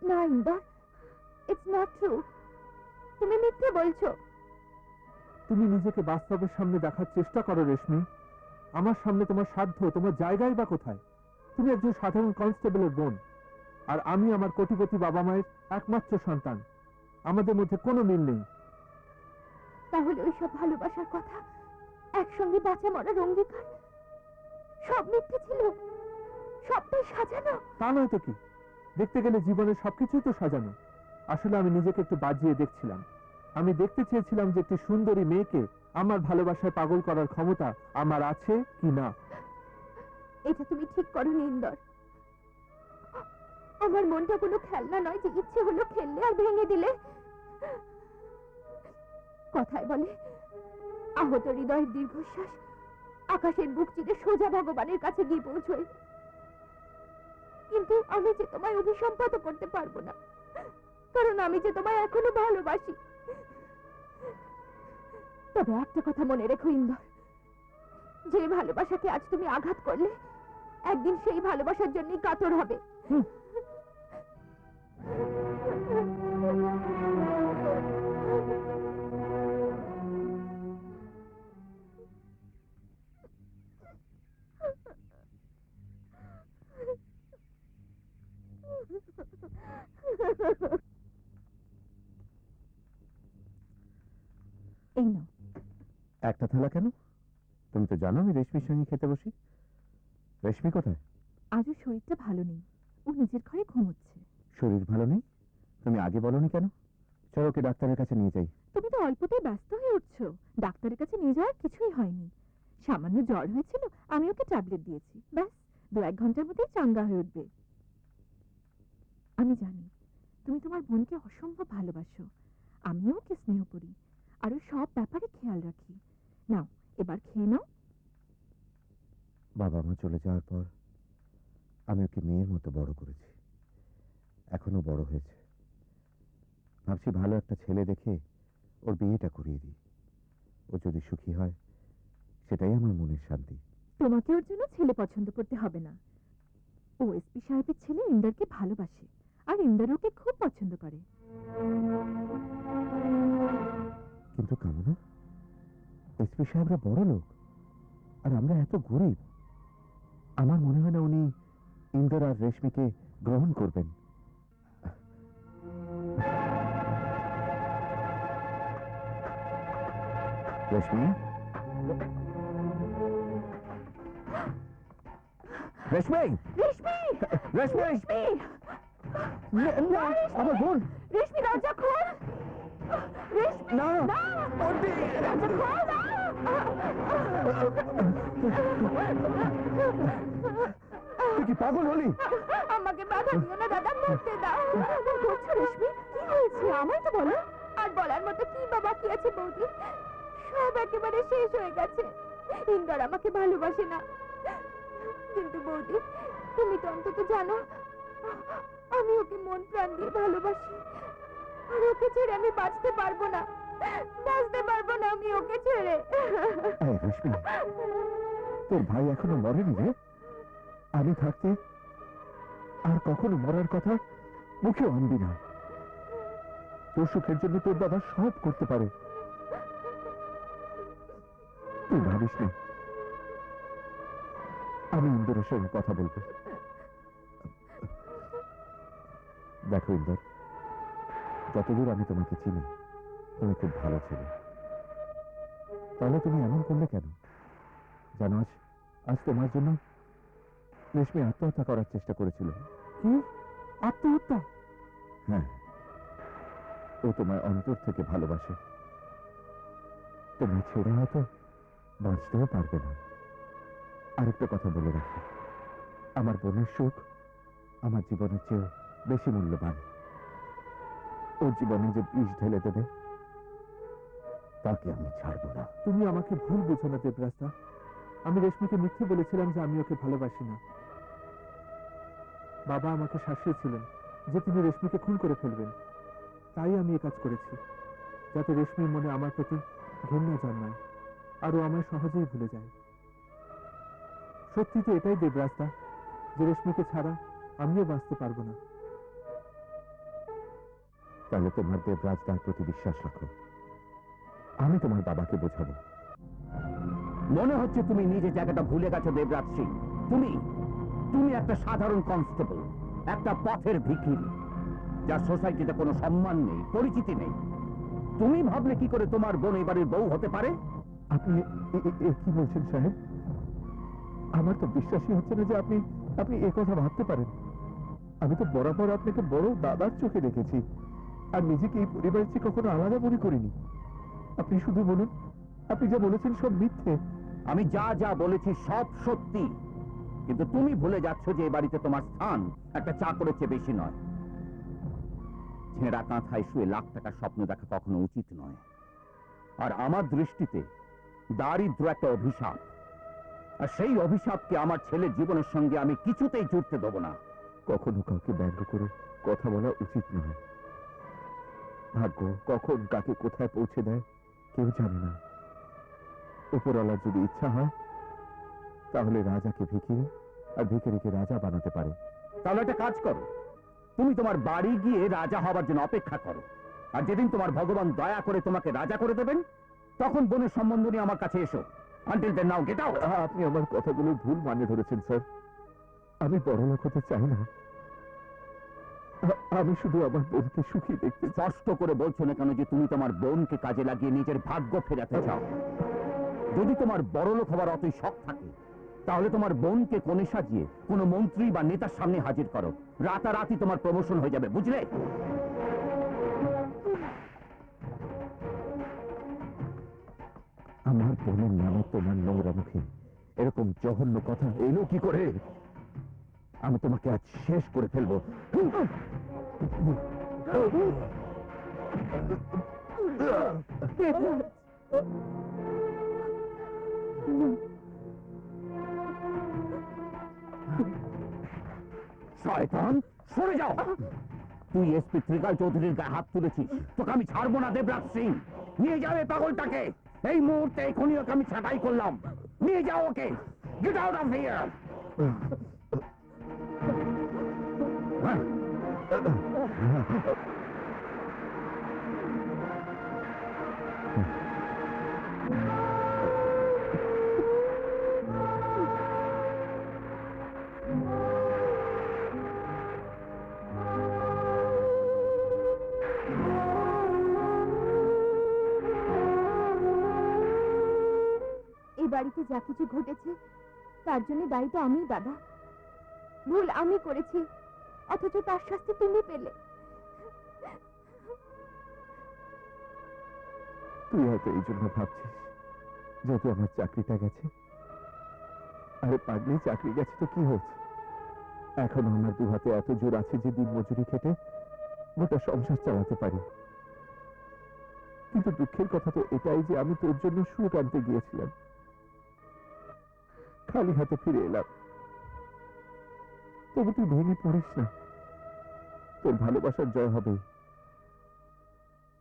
না ইন্দর, ইটস নট ট্রু। তুমি মিথ্যে বলছো। তুমি নিজেকে বাস্তবের সামনে দেখার চেষ্টা করো রেশমি। আমার সামনে তোমার সাধ্য, তোমার জায়গাই বা কোথায়? তুমি একজন সাধারণ কনস্টেবলের বোন, আর আমি আমার কোটিপতি বাবা মায়ের একমাত্র সন্তান। আমাদের মধ্যে কোনো মিল নেই। তাহলে ওইসব ভালোবাসার কথা, একসঙ্গে বাঁচা মরার অঙ্গীকার, সব মিথ্যে ছিল, সবটাই সাজানো। তা নয় তো কি? দেখতে গেলে জীবনের সবকিছুই তো সাজানো। আসলে আমি নিজেকে একটু বাজিয়ে দেখছিলাম। আমি দেখতে চেয়েছিলাম যে একটি সুন্দরী মেয়েকে আমার ভালোবাসায় পাগল করার ক্ষমতা আমার আছে কি না। এটা তুমি ঠিক করোনি ইন্দর। আমার মনটা কোনো খেলনা নয় যে ইচ্ছে হলো খেললে আর ভেঙে দিলে। কথায় বলে, আহত হৃদয়ের দীর্ঘশ্বাস আকাশের বুক চিরে সোজা ভগবানের কাছে গিয়ে পৌঁছয়। কিন্তু আমি যে তোমায় অভিসম্পাত করতে পারবো না, কারণ আমি যে তোমায় এখনো ভালোবাসি। তবে একটা কথা মনে রেখো ইন্দর, যে ভালোবাসাকে আজ তুমি আঘাত করলে, একদিন সেই ভালোবাসার জন্যই কাতর হবে। এই নাও। একটা থালা কেন? তুমি তো জানো আমি রেশমির সঙ্গে খেতে বসি। রেশমি কোথায়? আজও শরীরটা ভালো নেই, ও নিজের ঘরে ঘুমোচ্ছে। শরীর ভালো নেই? তুমি আগে বলনি কেন? চলো ওকে ডাক্তারের কাছে নিয়ে যাই। তুমি তো অল্পতেই ব্যস্ত হয়ে উঠছো। ডাক্তারের কাছে নিয়ে যাওয়ার কিছুই হয়নি। সামান্য জ্বর হয়েছিল, আমি ওকে ট্যাবলেট দিয়েছি, ব্যাস 2-1 ঘন্টার মধ্যেই চাঙ্গা হয়ে উঠবে। আমি জানি তুমি তোমার বোনকে অসম্ভব ভালোবাসো, আমিও ওকে স্নেহ করি, আর ওর সব ব্যাপারে খেয়াল রাখি। নাও, এবার খেয়ে নাও। বাবা মা চলে যাওয়ার পর আমি ওকে মেয়ের মতো বড় করেছি, এখনো বড় হয়েছে। ভাবছি ভালো একটা ছেলে দেখে ওর বিয়েটা করিয়ে দিই। ও যদি সুখী হয়, সেটাই আমার মনের শান্তি। তোমাকে ওর জন্য ছেলে পছন্দ করতে হবে না। ও এসপি সাহেবের ছেলে ইন্দারকে ভালোবাসে, আর ইন্দার ওকে খুব পছন্দ করে। কিন্তু কামনা, এসপি সাহেবরা বড় লোক, আর আমরা এত গরিব। আমার মনে হয় না উনি ইন্দর আর রেশমিকে গ্রহণ করবেন। রেশমি রেশমি রেশমি রেশমি রেশমি আমার বোন রেশমি দরজা খোল রেশমি না দরজা খোল তুই কি পাগল হলি আমাকে বাধা দিও না দাদা, মরতে দাও। বলছো রেশমি, কি হয়েছে আমায় তো বলো। আর বলার মতো কি বা বাকি আছে বৌদি? সব একেবারে শেষ হয়ে গেছে। ইন্দর আমাকে ভালোবাসে না, কিন্তু বৌদি তুমি তো অন্তত জানো আমি ওকে মন প্রাণ দিয়ে ভালোবাসি। আর ওকে ছেড়ে আমি বাঁচতে পারবো না, বাঁচতে পারবো না আমি ওকে ছেড়ে। রেশমি, তোর ভাই এখনো মরেনি রে। আমি থাকতে আর কখনো মরার কথা মুখেও আনবি না। তোর সুখের জন্য তোর বাবা সব করতে পারে, তুই ভাবিস না। আমি ইন্দরের সঙ্গে কথা বলবো। দেখো ইন্দর, যতদূর আমি তোমাকে চিনি তুমি খুব ভালো ছিলে। তাহলে তুমি এমন করলে কেন? জানো আজ তোমার জন্য রেশমি আত্মহত্যা করার চেষ্টা করেছিল। কি আত্মহত্যা? হ্যাঁ, ও তোমায় অন্তর থেকে ভালোবাসে। তুমি ছেড়ে হয়তো বাঁচতেও পারবে না। আরেকটা কথা বলে রাখি, আমার বোনের সুখ আমার জীবনের চেয়ে বেশি মূল্যবান। ওর জীবনে যে বিষ ঢেলে দেবে তাকে আমি ছাড়বো না। তুমি আমাকে ভুল বুঝো না দেবরাস্তা। আমি রেশমিকে মিথ্যে বলেছিলাম যে আমি ওকে ভালোবাসি না। বাবা আমাকে শাসিয়েছিলেন যে তিনি রেশমিকে খুন করে ফেলবেন। তাই আমি এ কাজ করেছি, যাতে রেশমির মনে আমার প্রতি ঘৃণা জন্মায় আর ও আমায় সহজেই ভুলে যায়। সত্যি তো এটাই দেবরাস্তা, যে রেশমিকে ছাড়া আমিও বাঁচতে পারবো না। তাহলে তোমার দেবরাজদার প্রতি বিশ্বাস রাখো, আমি তোমার বাবাকে বোঝাবো। মনে হচ্ছে তুমি নিজের জায়গাটা ভুলে গেছো দেবরাজ সিং। তুমি তুমি একটা সাধারণ কনস্টেবল, একটা পথের ভিখিরি, যার সোসাইটিতে কোনো সম্মান নেই, পরিচিতি নেই। তুমি ভাবলে কি করে তোমার বোন এই বাড়ির বউ হতে পারে? আপনি কি বলছেন সাহেব? আমার তো বিশ্বাসই হচ্ছে না যে আপনি আপনি এ কথা ভাবতে পারেন। আমি তো বরাবর আপনাকে বড় দাদার চোখে দেখেছি, আর নিজেকে এই পরিবারের চেয়ে কখনো আলাদা মনে করিনি। আপনি শুধু বলুন, আপনি যা বলেছেন সব মিথ্যে। আমি যা যা বলেছি সব সত্যি, কিন্তু তুমি ভুলে যাচ্ছ যে এই বাড়িতে তোমার স্থান একটা চাকরের চেয়ে বেশি নয়। ছেঁড়া কাঁথায় শুয়ে লাখ টাকার স্বপ্ন দেখা কখনো উচিত নয়। আর আমার দৃষ্টিতে দারিদ্র একটা অভিশাপ, আর সেই অভিশাপকে আমার ছেলের জীবনের সঙ্গে আমি কিছুতেই জুড়তে দেবো না। কখনো কাউকে ব্যঙ্গ করে কথা বলা উচিত নয়। ভাগ্য কখন কাকে কোথায় পৌঁছে দেয় কেউ জানে না। উপরওয়ালার যদি ইচ্ছা হয় তাহলে রাজাকে ভিখিরি আর ভিখিরিকে রাজা বানাতে পারে। তাহলে একটা কাজ করো, তুমি তোমার বাড়ি গিয়ে রাজা হবার জন্য অপেক্ষা করো। আর যেদিন তোমার ভগবান দয়া করে তোমাকে রাজা করে দেবেন, তখন বোনের সম্বন্ধ নিয়ে আমার কাছে এসো। Until then now get out. আপনি আমার কথাগুলো ভুল মানে ধরেছেন স্যার। আমি বড়লোক হতে চাই না, আমি শুধু আমার বোনকে সুখী দেখতে চাই। স্পষ্ট করে বলছো না কেন যে তুমি তোমার বোনকে কাজে লাগিয়ে নিজের ভাগ্য ফেরাতে চাও? যদি তোমার বড়লোক হবার অতই শখ থাকে, তাহলে তোমার বোনকে কোণে সাজিয়ে কোনো মন্ত্রী বা নেতার সামনে হাজির করো। রাতারাতি তোমার প্রমোশন হয়ে যাবে, বুঝলে? আমার বোনের নামে তোমার নোংরা মুখে এরকম জঘন্য কথা এলো কি করে? আমি তোমাকে আজ শেষ করে ফেলবো। শয়তান, সরে যাও। তুই এসপি ত্রিকাল চৌধুরীর গায়ে হাত তুলেছিস, তোকে আমি ছাড়বো না দেবরাজ সিং। নিয়ে যাবে পাগলটাকে, এই মুহূর্তে এখনই ওকে আমি ছাঁটাই করলাম। নিয়ে যাও ওকে, গেট আউট অফ হিয়ার। বাড়িতে যা কিছু ঘটেছে তার জন্য দায়ী তো আমি দাদা। ভুল আমি করেছি, অথচ তার শাস্তি তুমি পেলে। তুই হয়তো এই জন্য ভাবছিস যেহেতু আমার চাকরিটা গেছে। আরে পাগলি, চাকরি গেছে তো কি হয়েছে? এখনো আমার দু হাতে এত জোর আছে যে দিন মজুরি খেটে গোটা সংসার চালাতে পারি। কিন্তু দুঃখের কথা তো এটাই যে আমি তোর জন্য সুখ আনতে গিয়েছিলাম, খালি হাতে ফিরে এলাম। তবু তুই ভেঙে পড়িস না, তোর ভালোবাসার জয় হবে।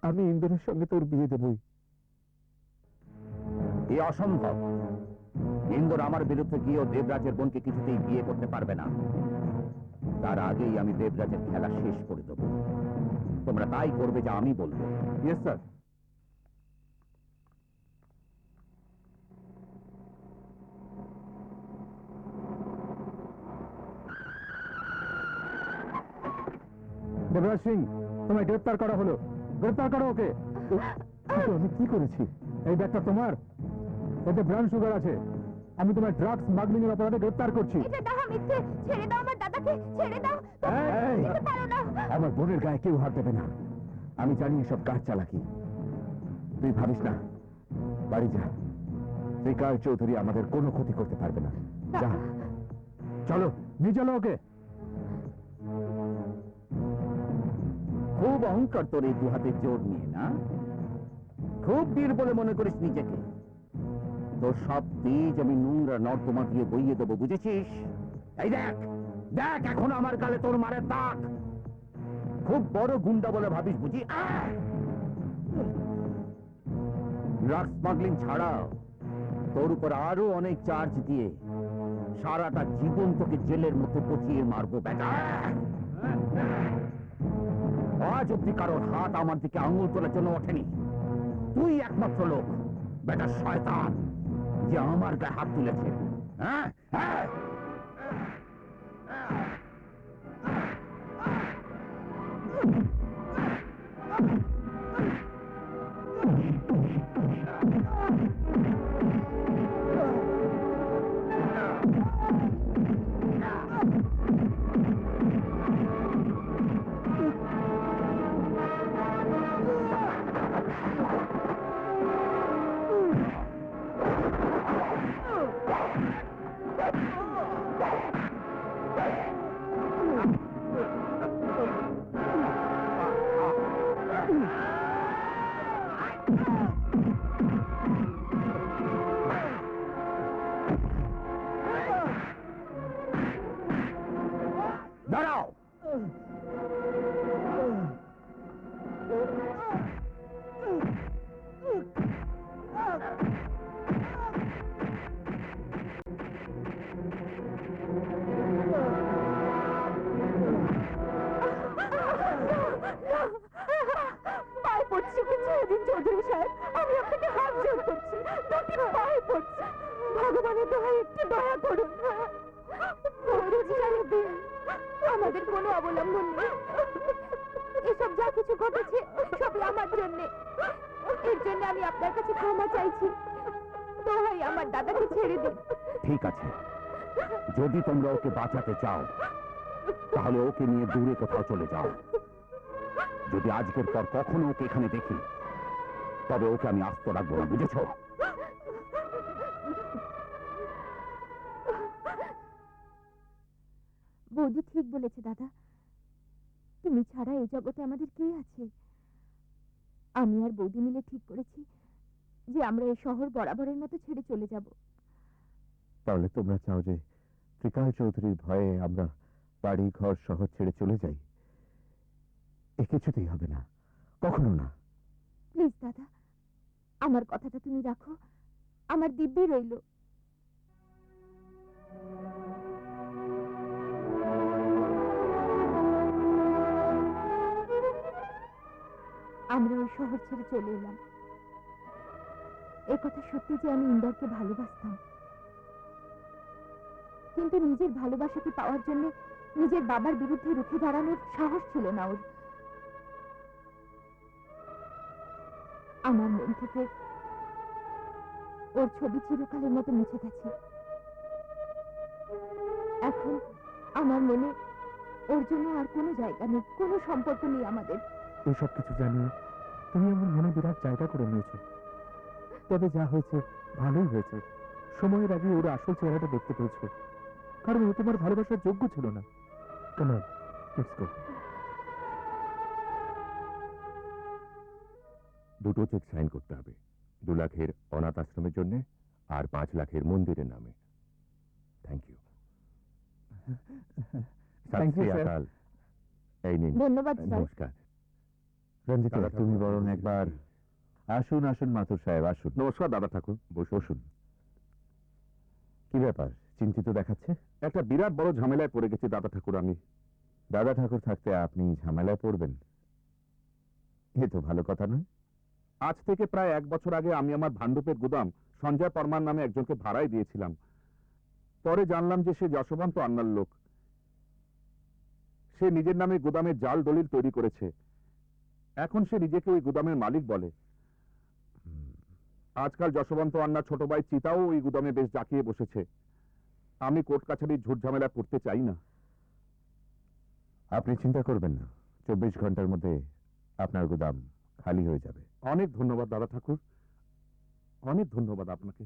আমি ইন্দোরের সঙ্গে তোর বিয়ে দেবই। এ অসম্ভব। ইন্দোর আমার বিরুদ্ধে গিয়েও দেবরাজের বোনকে কিছুতেই বিয়ে করতে পারবে না। তার আগেই আমি দেবরাজের খেলা শেষ করে দেব। তোমরা তাই করবে যা আমি বলবো। Yes sir. দেবরাজ সিং, তোমায় গ্রেপ্তার করা হলো। গ্রেপ্তার করো ওকে। আমি কি করেছি? এই ব্যাগটা তোমার, এতে ব্রাউন সুগার আছে। আমি তোমায় ড্রাগস স্মাগলিং এর অপরাধে গ্রেপ্তার করছি। এটা ডাহা মিথ্যে। ছেড়ে দাও আমার দাদাকে, ছেড়ে দাও। এই, যেতে পারো না। আমার বোনের গায়ে কেউ হাত দেবে না। আমি জানি এসব কাজ চালাকি। তুই ভাবিস না। বাড়ি যা। শ্রীকার চৌধুরী আমাদের কোনো ক্ষতি করতে পারবে না। যা, চলো নিয়ে চলো ওকে। খুব অহংকার তোর এই দু হাতের জোর নিয়ে, না? খুব বীর বলে মনে করিস নিজেকে। তোর সব তেজ আমি নোংরা নর্দমা দিয়ে বইয়ে দেবো, বুঝেছিস? এই দেখ, দেখ এখন আমার গালে তোর মারের দাগ। খুব বড় গুন্ডা বলে ভাবিস বুঝি? ড্রাগ স্মাগলিং ছাড়াও তোর উপর আরো অনেক চার্জ দিয়ে সারাটা জীবন তোকে জেলের মধ্যে পচিয়ে মারবো বেটা। আজ অব্দি কারোর হাত আমার দিকে আঙুল তোলার জন্য ওঠেনি। তুই একমাত্র লোক বেটা শয়তান যে আমার গায়ে হাত তুলেছে। হ্যাঁ হ্যাঁ, দাঁড়াও। পায়ে পড়ছি, ছেড়ে দিন চৌধুরী সাহেব। আমি আপনাকে হাত জোর করছি, দুটি পায়ে পড়ছি। ভগবানের দোহাই একটু দয়া করুন। চৌধুরী সাহেব, আমাদের কোনো অবলম্বন নেই। এসব যা কিছু ঘটেছে সবই আমার জন্যে। এর জন্য আমি আপনার কাছে ক্ষমা চাইছি। দোহাই আমার দাদাকে ছেড়ে দিন। ঠিক আছে, যদি তোমরা ওকে বাঁচাতে চাও তাহলে ওকে নিয়ে দূরে কোথাও চলে যাও। যদি আজকের পর কখনো ওকে এখানে দেখি তবে ওকে আমি আস্ত রাখবো না, বুঝেছ? বৌদি ঠিক বলেছে দাদা। তুমি ছাড়া এই জগতে আমাদের কে আছে? আমি আর বৌদি মিলে ঠিক করেছি যে আমরা এই শহর বরাবরের মতো ছেড়ে চলে যাব। তাহলে তোমরা চাও যে ত্রিকাল চৌধুরীর ভয়ে আমরা বাড়ি ঘর শহর ছেড়ে চলে যাই? এ কিছুতেই হবে না, কখনো না। প্লিজ দাদা, আমার কথাটা তুমি রাখো। আমার দিব্যি রইল। আমরা ওই শহর ছেড়ে চলে এলাম। এ কথা সত্যি যে আমি ইন্দরকে ভালোবাসতাম, কিন্তু নিজের ভালোবাসাকে পাওয়ার জন্য নিজের বাবার বিরুদ্ধে রুখে দাঁড়ানোর সাহস ছিল না ওর। আমার মন থেকে ওর ছবি চিরকালের মতো মুছে গেছে। এখন আমার মনে ওর জন্য আর কোনো জায়গা নেই, কোনো সম্পর্ক নেই আমাদের। এইসব কিছু জানিয়ে তুমি আমার মনে বিরাট জায়গা করে নিয়েছো। তবে যা হয়েছে ভালোই হয়েছে। সময়ের আগে ওর আসল চেহারাটা দেখতে পেয়েছো, কারণ ও তোমার ভালোবাসার যোগ্য ছিল না। Come on, let's go. দুটো চেক সাইন করতে হবে, 2 লাখের অনাথ আশ্রমের জন্য আর 5 লাখের মন্দিরের নামে। Thank you. Thank you, sir. আকাল, এই নিন। ধন্যবাদ স্যার। নমস্কার। রঞ্জিত, দাদা তুমি ঠাকুর। বরং একবার আসুন। আসুন মাথুর সাহেব, আসুন। নমস্কার দাদা ঠাকুর, বসুন। কি ব্যাপার, চিন্তিত দেখাচ্ছে? একটা বিরাট বড় ঝামেলায় পড়ে গেছি দাদা ঠাকুর আমি। দাদা ঠাকুর থাকতে আপনি ঝামেলায় পড়বেন? এ তো ভালো কথা নয়। আজ থেকে প্রায় 1 বছর আগে আমি আমার ভান্ডুপের গুদাম সঞ্জয় পরমার নামে একজনকে ভাড়ায় দিয়েছিলাম। পরে জানলাম যে সে যশবন্ত আন্নার লোক। সে নিজের নামে গুদামের জাল দলিল তৈরি করেছে। এখন সে নিজেকে ওই গুদামের মালিক বলে। আজকাল যশবন্ত আন্নার ছোট ভাই চিতাও ওই গুদামে বেশ জাকিয়ে বসেছে। আমি কোর্ট কাছারির ঝুট ঝামেলায় পড়তে চাই না। আপনি চিন্তা করবেন না, 24 ঘন্টার মধ্যে আপনার গুদাম খালি হয়ে যাবে। অনেক ধন্যবাদ দাদা ঠাকুর, অনেক ধন্যবাদ আপনাকে।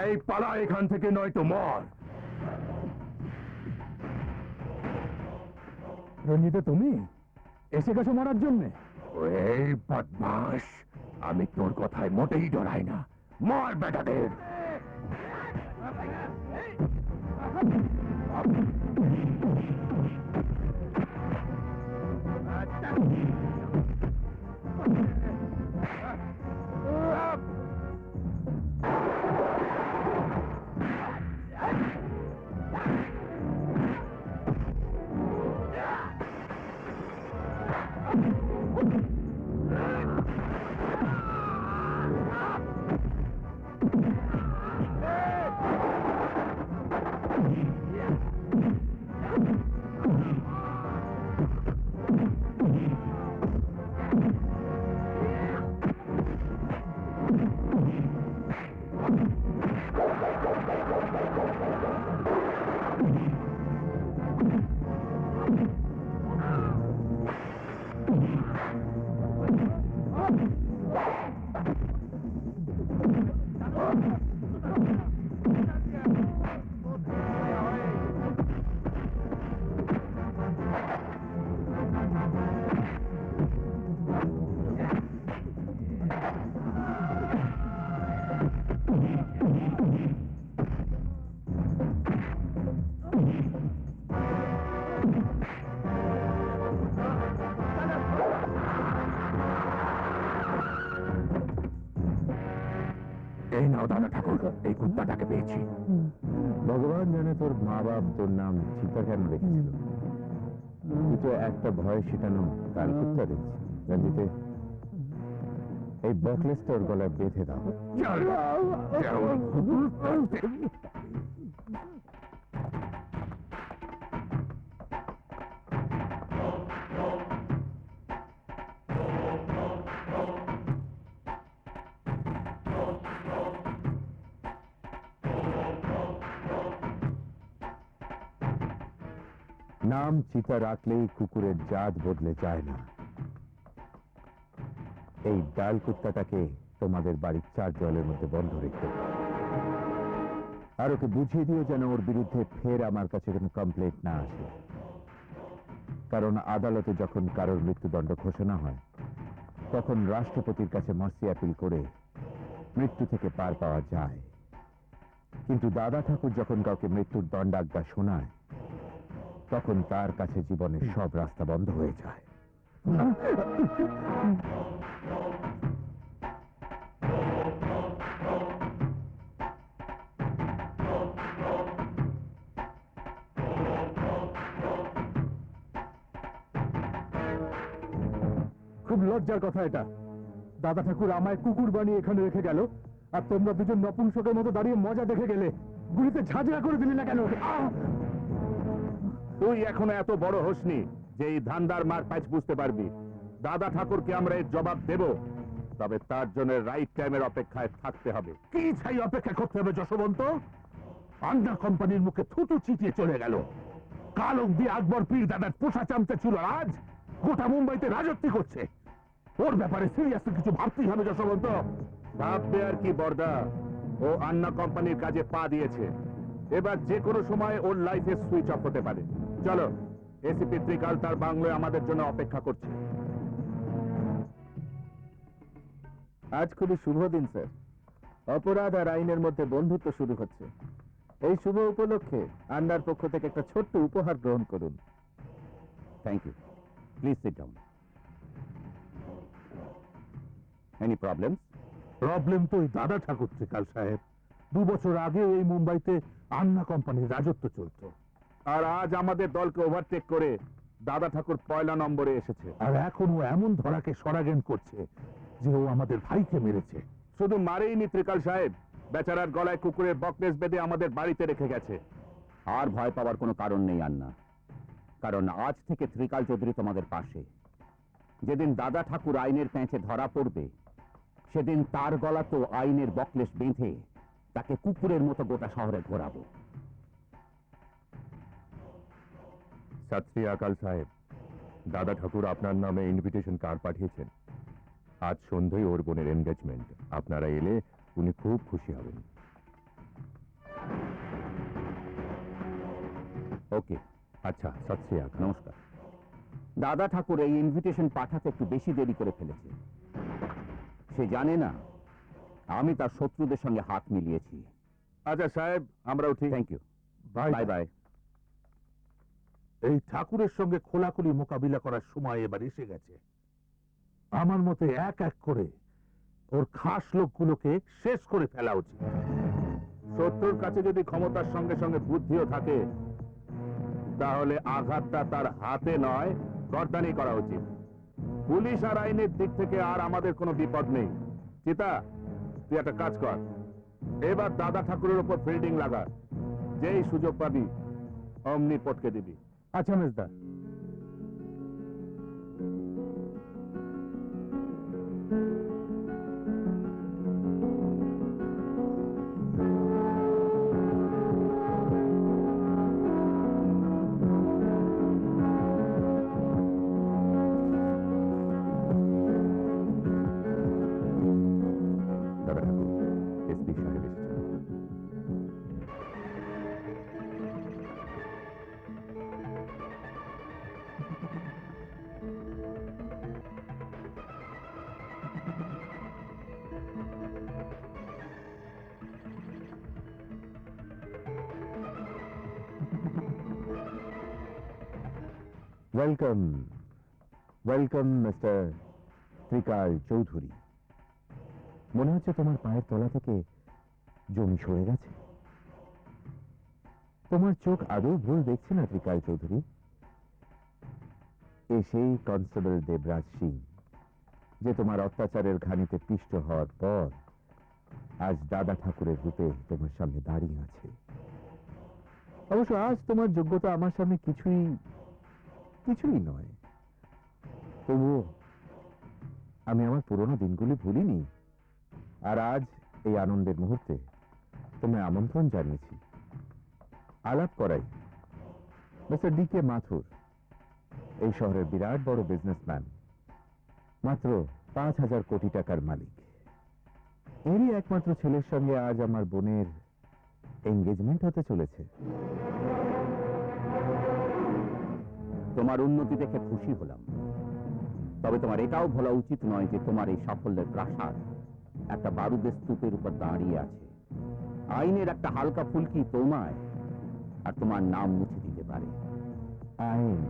এই পালা এখান থেকে, নয়তো মর। রঞ্জিত, তুমি এসে গেছো মারার জন্যে? এই বদমাস, আমি তোর কথায় মোটেই ডরাই না। মর বেটাদের। এই নাও দাদা ঠাকুর, এই কুত্তাটাকে পেয়েছি। ভগবান জানে তোর মা বাপ তোর নাম চিতা কেন রেখেছিল। তুই তো একটা ভয় সেটানো তার কুত্তা দেখছি। রঞ্জিতে, এই বকলেসটা ওর গলায় বেঁধে দাও। চল, চল। নাম চিতা রাখলেই কুকুরের জাত বদলে যায় না। এই ডাল কুত্তাটাকে তোমাদের বাড়ির 4 দেওয়ালের মধ্যে বন্ধ রেখো। আর ওকে বুঝিয়ে দিও যেন ওর বিরুদ্ধে ফের আমার কাছে কোনো কমপ্লেন্ট না আসে। কারণ আদালতে যখন কারোর মৃত্যুদণ্ড ঘোষণা হয়, তখন রাষ্ট্রপতির কাছে মার্সি অ্যাপিল করে মৃত্যু থেকে পার পাওয়া যায়। কিন্তু দাদা ঠাকুর যখন কাউকে মৃত্যুর দণ্ডাজ্ঞা শোনায়, তখন তার কাছে জীবনের সব রাস্তা বন্ধ হয়ে যায়। খুব লজ্জার কথা এটা। দাদা ঠাকুর আমায় কুকুর বানিয়ে এখানে রেখে গেল, আর তোমরা দুজন নপুংসকের মতো দাঁড়িয়ে মজা দেখে গেলে। গুলিতে ঝাঁঝরা করে দিলি না কেন? তুই এখনো এত বড় হোসনি যে এই ধান্দার মার প্যাচ বুঝতে পারবি। দাদা ঠাকুরকে আমরা এর জবাব দেব, তবে তার জন্য রাইট টাইমের অপেক্ষায় থাকতে হবে। কি ছাই অপেক্ষা করতে হবে যশবন্ত? আন্ডা কোম্পানির মুখে থুতু ছিটিয়ে চলে গেল। কাল অব্দি আকবর পীর দাদার পোষা চামচা ছিল, আজ গোটা মুম্বাইতে রাজত্ব করছে। ওর ব্যাপারে সিরিয়াসলি কিছু ভাবতেই হবে যশবন্ত। ভাববে আর কি বর্দা, ও আন্না কোম্পানির কাজে পা দিয়েছে, এবার যে কোনো সময় ওর লাইফে সুইচ অফ হতে পারে। চলো, এসিপি ত্রিকাল তার বাংলোয় আমাদের জন্য অপেক্ষা করছে। আজ খুবই শুভ দিন স্যার। অপরাধ আর আইনের মধ্যে বন্ধুত্ব শুরু হচ্ছে। এই শুভ উপলক্ষে আন্ডার পক্ষ থেকে একটা ছোট্ট উপহার গ্রহণ করুন। Thank you, please sit down. Any problem? Problem তো ওই দাদা ঠাকুর ত্রিকাল সাহেব। 2 বছর আগে এই মুম্বাইতে আন্না কোম্পানির রাজত্ব চলতো, আর আজ আমাদের দলকে ওভারটেক করে দাদা ঠাকুর পয়লা নম্বরে এসেছে। আর এখন ও এমন ধরাকে সরাগেন করছে যে ও আমাদের ভাইকে মেরেছে। শুধু মারেইনি ত্রিকাল সাহেব, বেচারার গলায় কুকুরের বকনেস বেঁধে আমাদের বাড়িতে রেখে গেছে। আর ভয় পাওয়ার কোনো কারণ নেই আন্না, কারণ আজ থেকে ত্রিকাল চৌধুরী তোমাদের পাশে। যেদিন দাদা ঠাকুর আইনের প্যাঁচে ধরা পড়বে, সেদিন তার গলা তো আইনের বকলেস বেঁধে তাকে কুকুরের মতো গোটা শহরে ঘোরাবো। সত শ্রী আকাল সাহেব, দাদা ঠাকুর আপনার নামে ইনভিটেশন কার্ড পাঠিয়েছেন। আজ সন্ধ্যায় ওর বোনের এনগেজমেন্ট। আপনারা এলে উনি খুব খুশি হবেন। ওকে, আচ্ছা, সত শ্রী আকাল। নমস্কার। দাদা ঠাকুর এই ইনভিটেশন পাঠাতে একটু বেশি দেরি করে ফেলেছে। সে জানে না আমি তার শত্রুদের সঙ্গে হাত মিলিয়েছি। আচ্ছা সাহেব, আমরা উঠি। Thank you, bye bye bye. এই ঠাকুরের সঙ্গে খোলাখুলি মোকাবিলা করার সময় এবার এসে গেছে। আমার মতে এক এক করে ওর খাস লোকগুলোকে শেষ করে ফেলা উচিত। শত্রুর কাছে যদি ক্ষমতার সঙ্গে সঙ্গে বুদ্ধিও থাকে, তাহলে আঘাতটা তার হাতে নয়, গর্দানি করা উচিত। পুলিশ আর আইনের দিক থেকে আর আমাদের কোনো বিপদ নেই। চিতা, তুই একটা কাজ কর, এবার দাদা ঠাকুরের উপর ফিল্ডিং লাগা। যেই সুযোগ পাবি অমনি পটকে দিবি। আচ্ছা মেজদা। দাদা ঠাকুর, এসপি সাহেব এসেছেন। Welcome, welcome mister Trikal Chowdhury. মনে হচ্ছে তোমার পায়ের তলা থেকে জমি সরে গেছে। তোমার চোখ আদৌ ভুল দেখছে না ত্রিকাল চৌধুরী। সেই কনস্টেবল দেবরাজ সিং, যে তোমার অত্যাচারের ঘানিতে পিষ্ট হওয়ার পর আজ দাদা ঠাকুরের রূপে তোমার সামনে দাঁড়িয়ে আছে। অবশ্য আজ তোমার যোগ্যতা আমার সামনে কিছুই নয়। তবুও আমি আমার পুরোনো দিনগুলি ভুলিনি, আর আজ এই আনন্দের মুহূর্তে তোমায় আমন্ত্রণ জানিয়েছি। আলাপ করাই, মিস্টার ডি.কে. মাথুর এই শহরের বিরাট বড় বিজনেসম্যান, মাত্র 5,000 কোটি টাকার মালিক। এরই একমাত্র ছেলের সঙ্গে আজ আমার বোনের এঙ্গেজমেন্ট হতে চলেছে। তোমার উন্নতি দেখে খুশি হলাম, তবে তোমার এটাও বলা উচিত নয় যে তোমার এই সাফল্যের প্রাসাদ একটা বারুদের স্তূপের উপর দাঁড়িয়ে আছে। আইনের একটা হালকা ফুলকি তোমায় আর তোমার নাম মুছে দিতে পারে। আইন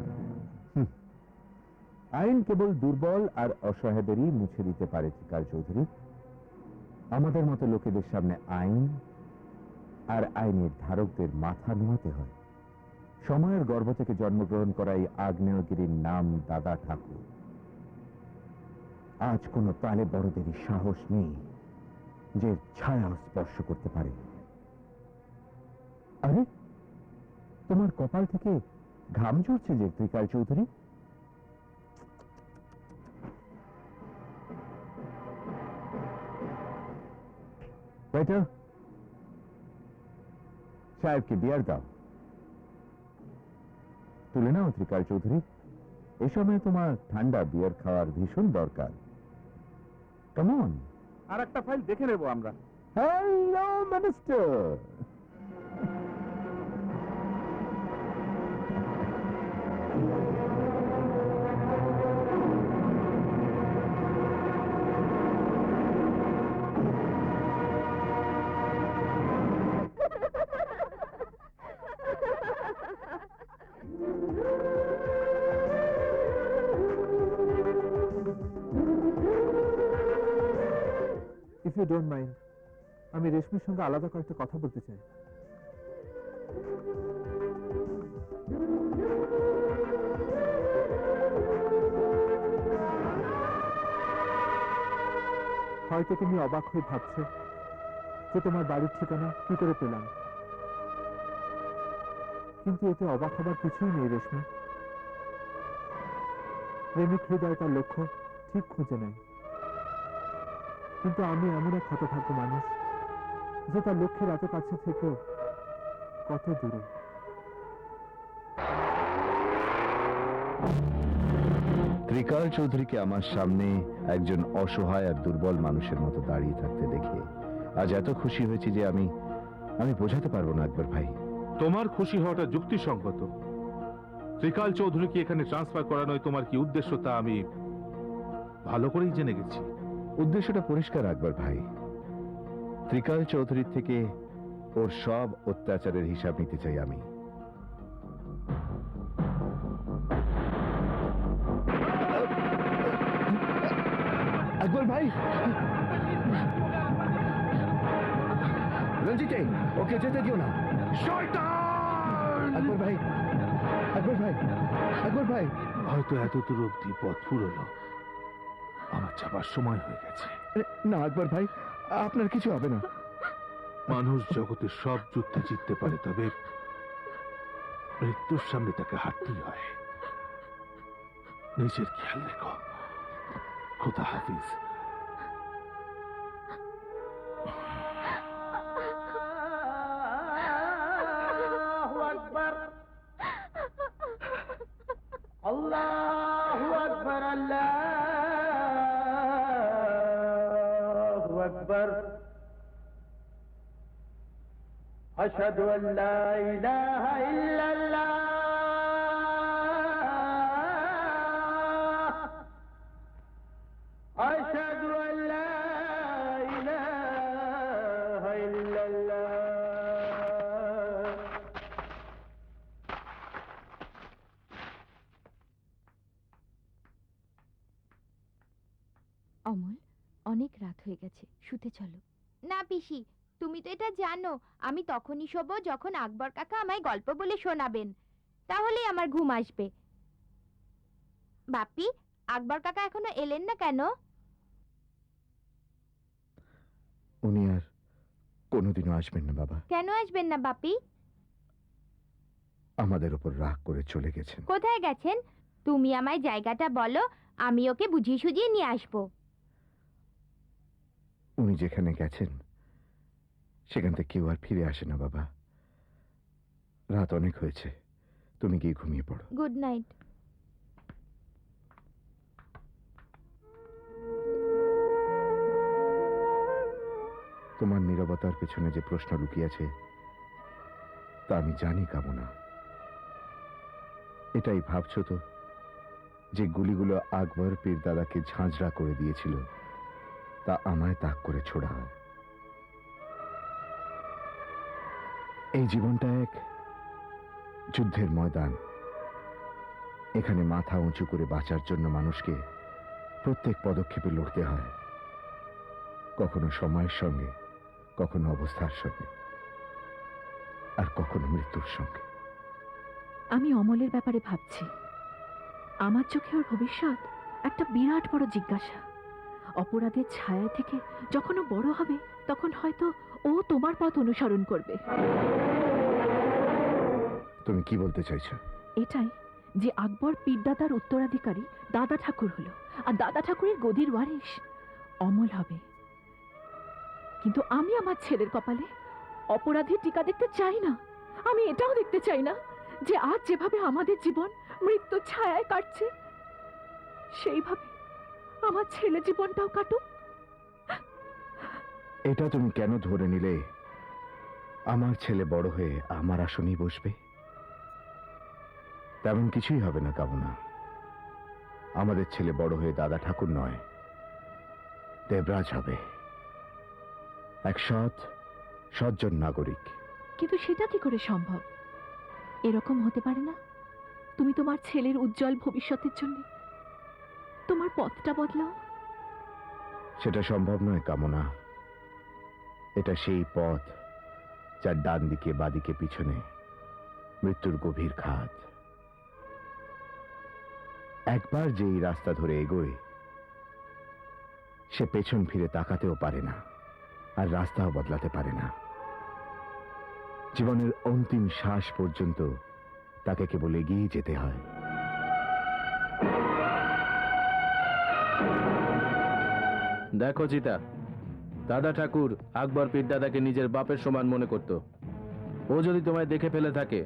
আইন কেবল দুর্বল আর অসহায়দেরই মুছে দিতে পারে ত্রিকাল চৌধুরী। আমাদের মতো লোকেদের সামনে আইন আর আইনের ধারকদের মাথা নোয়াতে হয়। সময়ের গর্ভ থেকে জন্মগ্রহণ করা এই আগ্নেয়গিরির নাম দাদা ঠাকুর। আজ কোনো তালে বড়দেরই সাহস নেই যে ছায়া স্পর্শ করতে পারে। আরে, তোমার কপাল থেকে ঘাম ঝরছে যে ত্রিকাল চৌধুরী। ওয়েটার, সাহেবকে বিয়ার দাও। তুলে নাও ত্রিকাল চৌধুরী, এ সময় তোমার ঠান্ডা বিয়ার খাওয়ার ভীষণ দরকার। কেমন? আর একটা ফাইল দেখে নেবো আমরা। Hello minister. If you don't mind, আমি রেশমির সঙ্গে আলাদা কয়েকটা কথা বলতে চাই। হয়তো তুমি অবাক হয়ে ভাবছো যে তোমার বাড়ির ঠিকানা কি করে পেলাম, কিন্তু এতে অবাক হবার কিছুই নেই রেশমি। প্রেমিক হৃদয় তার লক্ষ্য ঠিক খুঁজে নেয়, কিন্তু আমি এমন এক হতভাগ্য মানুষ যে তার লক্ষ্যের এত কাছে থেকেও কত দূরে। ত্রিকাল চৌধুরীকে আমার সামনে একজন অসহায় আর দুর্বল মানুষের মতো দাঁড়িয়ে থাকতে দেখে আজ এত খুশি হয়েছি যে আমি বোঝাতে পারবো না আকবর ভাই। তোমার খুশি হওয়াটা যুক্তিসঙ্গত। ত্রিকাল চৌধুরীকে এখানে ট্রান্সফার করানোয় তোমার কি উদ্দেশ্য তা আমি ভালো করেই জেনে গেছি। উদ্দেশ্যটা পরিষ্কার আকবর ভাই, ত্রিকাল চৌধুরীর থেকে ওর সব অত্যাচারের হিসাব নিতে চাই আমি। আকবর ভাই, রঞ্জিতে ওকে যেতে দিও না। আকবর ভাই, আকবর ভাই, আকবর ভাই। হয়তো এত দূর অব্দি পথ ফুরলো, আমার যাবার সময় হয়ে গেছে। না আকবর ভাই, আপনার কিছু হবে না। মানুষ জগতে সব যুদ্ধে জিততে পারে, তবে মৃত্যুর সামনে তাকে হারতেই হয়। নিজের খেয়াল রেখো। খোদা হাফিজ। আল্লাহু আকবার, আল্লাহু আকবার। আশহাদু আন লা ইলাহা ইল্লাল্লাহ, আশহাদু আন লা ইলাহা ইল্লাল্লাহ। অমল, অনেক রাত হয়ে গেছে, শুতে চলো। না পিসি, তুমি তো এটা জানো আমি তখনই শোবো যখন আকবর কাকা আমায় গল্প বলে শোনাবেন, তাহলেই আমার ঘুম আসবে। বাপি, আকবর কাকা এখনো এলেন না কেন? উনি আর কোনোদিনও আসবেন না বাবা। কেন আসবেন না বাপি? আমাদের উপর রাগ করে চলে গেছেন। কোথায় গেছেন? তুমি আমায় জায়গাটা বলো, আমি ওকে বুঝিয়ে সুঝিয়ে নিয়ে আসবো। উনি যেখানে গেছেন সেখান থেকে কেউ আর ফিরে আসে না বাবা। রাত অনেক হয়েছে, তুমি গিয়ে ঘুমিয়ে পড়ো। Good night. তোমার নীরবতার পেছনে যে প্রশ্ন লুকিয়েছে তা আমি জানি কামনা। এটাই ভাবছো তো যে গুলিগুলো আকবর পীর দাদাকে ঝাঁঝরা করে দিয়েছিল তা আমায় তাক করে ছোড়া হয়। এই জীবনটা এক যুদ্ধের ময়দান। এখানে মাথা উঁচু করে বাঁচার জন্য মানুষকে প্রত্যেক পদক্ষেপে লড়তে হয়, কখনো সময়ের সঙ্গে, কখনো অবস্থার সঙ্গে, আর কখনো মৃত্যুর সঙ্গে। আমি অমলের ব্যাপারে ভাবছি। আমার চোখে ওর ভবিষ্যৎ একটা বিরাট বড় জিজ্ঞাসা। অপরাধের ছায়া থেকে যখন ও বড় হবে তখন হয়তো ও তোমার পথ অনুসরণ করবে। তুমি কি বলতে চাইছো? এটাই যে আকবর পীরদাদার উত্তরাধিকারী দাদা ঠাকুর হলো, আর দাদা ঠাকুরের গদির ওয়ারিশ অমল হবে। কিন্তু আমি আমার ছেলের কপালে অপরাধীর টিকা দেখতে চাই না। আমি এটাও দেখতে চাই না যে আজ যেভাবে আমাদের জীবন মৃত্যুর ছায়ায় কাটছে, সেইভাবে আমার ছেলে জীবনটাও কাটুক। এটা তুমি কেন ধরে নিলে আমার ছেলে বড় হয়ে আমার আসনেই বসবে? তেমন কিছুই হবে না কামনা। আমাদের ছেলে বড় হয়ে দাদা ঠাকুর নয়, দেবরাজ হবে, এক সজ্জন নাগরিক। কিন্তু সেটা কি করে সম্ভব? এরকম হতে পারে না। তুমি তোমার ছেলের উজ্জ্বল ভবিষ্যতের জন্য তোমার পথটা বদলাও। সেটা সম্ভব নয় কামনা। এটা সেই পথ যার ডান দিকে বাদিকে পিছনে মৃত্যুর গভীর খাদ। একবার যে এই রাস্তা ধরে এগোয় সে পেছন ফিরে তাকাতেও পারে না, আর রাস্তাও বদলাতে পারে না। জীবনের অন্তিম শ্বাস পর্যন্ত তাকে কেবল এগিয়ে যেতে হয়। দেখো চিতা, দাদা ঠাকুর আকবর পীর দাদাকে নিজের বাপের সমান মনে করত। ও যদি তোমায় দেখে ফেলে থাকে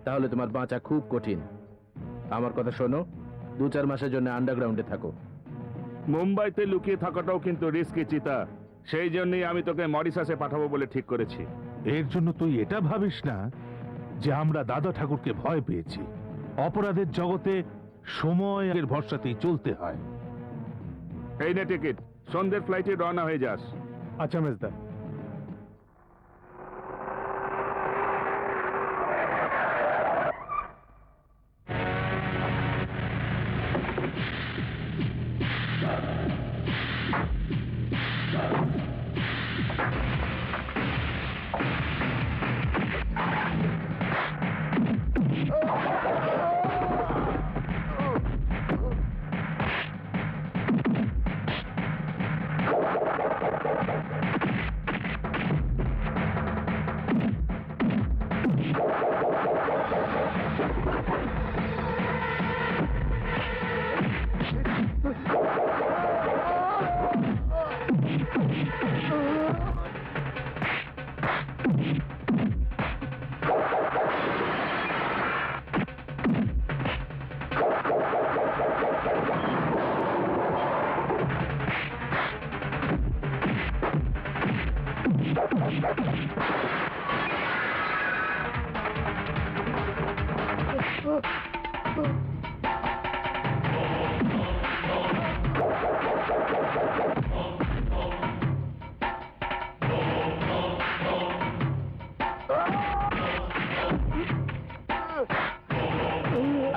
তাহলে তোমার বাঁচা খুব কঠিন। আমার কথা শোনো, 2-4 মাসের জন্য আন্ডারগ্রাউন্ডে থাকো। মুম্বাইতে লুকিয়ে থাকাটাও কিন্তু রিস্কি চিতা। সেই জন্যই আমি তোকে মরিশাসে পাঠাবো বলে ঠিক করেছি। এর জন্য তুই এটা ভাবিস না যে আমরা দাদা ঠাকুরকে ভয় পেয়েছি। অপরাধের জগতে সময়ের ভরসাতেই চলতে হয়। এই নে টিকিট, সন্ধ্যের ফ্লাইটে রওনা হয়ে যাস। আচ্ছা মেজদা।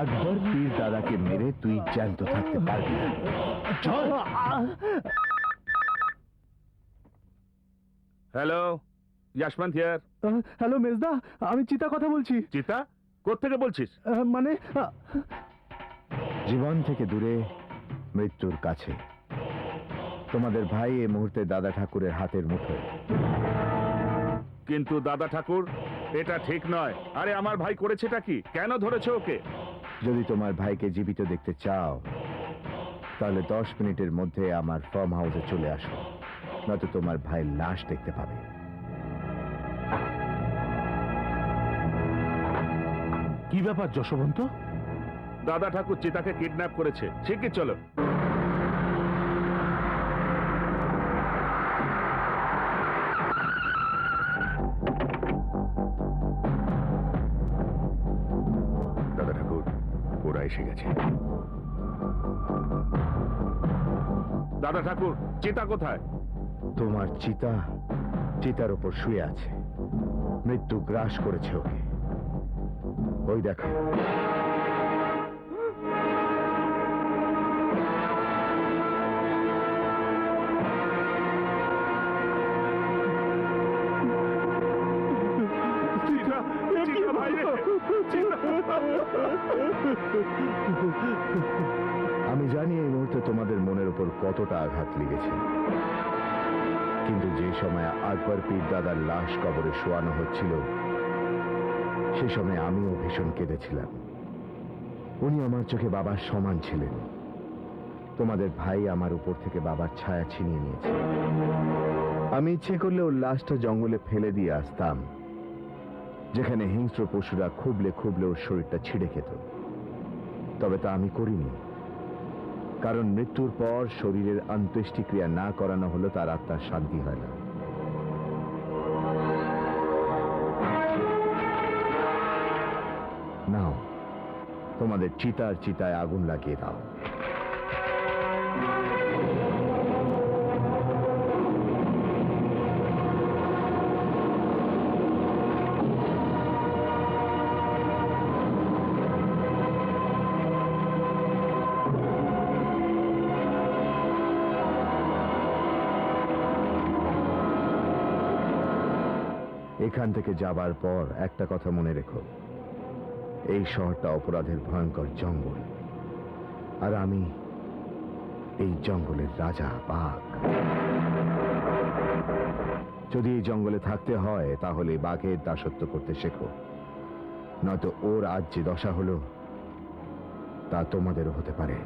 আকবর পীর দাদাকে মেরে তুই জ্যান্ত থাকতে পারবি না। Hello, Yashwant here. হ্যালো মেজদা, আমি চিতা কথা বলছি। চিতা, কোত্থেকে বলছিস? মানে জীবন থেকে দূরে, মৃত্যুর কাছে। তোমাদের ভাই এই মুহূর্তে দাদা ঠাকুরের হাতের মুঠোয়। কিন্তু দাদা ঠাকুর, এটা ঠিক নয়। আরে আমার ভাই করেছেটা কি? কেন ধরেছে ওকে? যদি তোমার ভাইকে জীবিত দেখতে চাও তাহলে 10 মিনিটের মধ্যে আমার ফার্ম হাউসে চলে আসো, নয়তো তোমার ভাইয়ের লাশ দেখতে পাবে। কি ব্যাপার যশবন্ত? দাদা ঠাকুর চিতাকে কিডন্যাপ করেছে। ঠিকই, চলো। দাদা ঠাকুর, ওরা এসে গেছে। দাদা ঠাকুর, চিতা কোথায়? তোমার চিতার উপর শুয়ে আছে। মৃত্যু গ্রাস করেছে ওকে। ওই দেখো। আমি জানি এই মুহূর্তে তোমাদের মনের উপর কতটা আঘাত লেগেছে, কিন্তু যে সময় আকবর পীর দাদার লাশ কবরে শোয়ানো হচ্ছিল সে সময় আমিও ভীষণ কেঁদেছিলাম। উনি আমার চোখে বাবার সমান ছিলেন। তোমাদের ভাই আমার উপর থেকে বাবার ছায়া ছিনিয়ে নিয়েছে। আমি ইচ্ছে করলে ওর লাশটা জঙ্গলে ফেলে দিয়ে আসতাম, যেখানে হিংস্র পশুরা খুবলে খুবলে ওর শরীরটা ছিঁড়ে খেত। তবে তা আমি করিনি, কারণ মৃত্যুর পর শরীরের অন্ত্যেষ্টিক্রিয়া না করানো হলো তার আত্মার শান্তি হয় না। নাও, তোমাদের চিতায় আগুন লাগিয়ে দাও। এখান থেকে যাবার পর একটা কথা মনে রেখো, এই শহরটা অপরাধের ভয়ঙ্কর জঙ্গল, আর আমি এই জঙ্গলের রাজা বাঘ। যদি এই জঙ্গলে থাকতে হয় তাহলে বাঘের দাসত্ব করতে শেখো, নয়তো ওর আজ যে দশা হলো তা তোমাদেরও হতে পারে।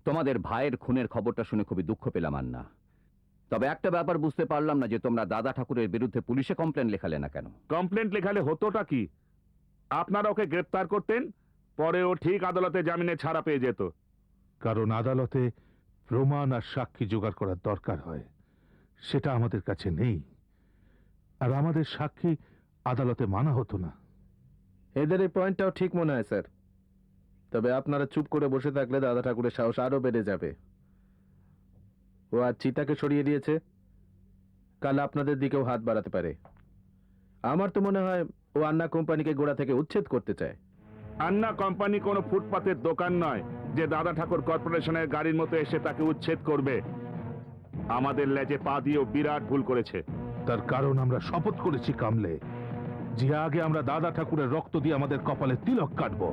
তোমাদের ভাইয়ের খুনের খবরটা শুনে খুবই দুঃখ পেলাম আন্না। তবে একটা ব্যাপার বুঝতে পারলাম না যে তোমরা দাদা ঠাকুরের বিরুদ্ধে পুলিশে কমপ্লেন লেখালে না কেন? কমপ্লেন্ট লেখালে হতোটা কি? আপনারা ওকে গ্রেপ্তার করতেন, পরে ও ঠিক আদালতে জামিনে ছাড়া পেয়ে যেত। কারণ আদালতে প্রমাণ আর সাক্ষী জোগাড় করার দরকার হয়, সেটা আমাদের কাছে নেই। আর আমাদের সাক্ষী আদালতে মানা হতো না। এদের এই পয়েন্টটাও ঠিক মনে হয় স্যার। তবে আপনারা চুপ করে বসে থাকলে দাদা ঠাকুরের সাহস আরো বেড়ে যাবে। ও আজ চিতাকে সরিয়ে দিয়েছে, কাল আপনাদের দিকেও হাত বাড়াতে পারে। আমার তো মনে হয় ও আন্না কোম্পানিকে গোড়া থেকে উচ্ছেদ করতে চায়। আন্না কোম্পানি কোনো ফুটপাতের দোকান নয় যে দাদা ঠাকুর কর্পোরেশনের গাড়ির মতো এসে তাকে উচ্ছেদ করবে। আমাদের লেজে পা দিয়েও বিরাট ভুল করেছে। তার কারণ আমরা শপথ করেছি কামলে, যে আগে আমরা দাদা ঠাকুরের রক্ত দিয়ে আমাদের কপালে তিলক কাটবো,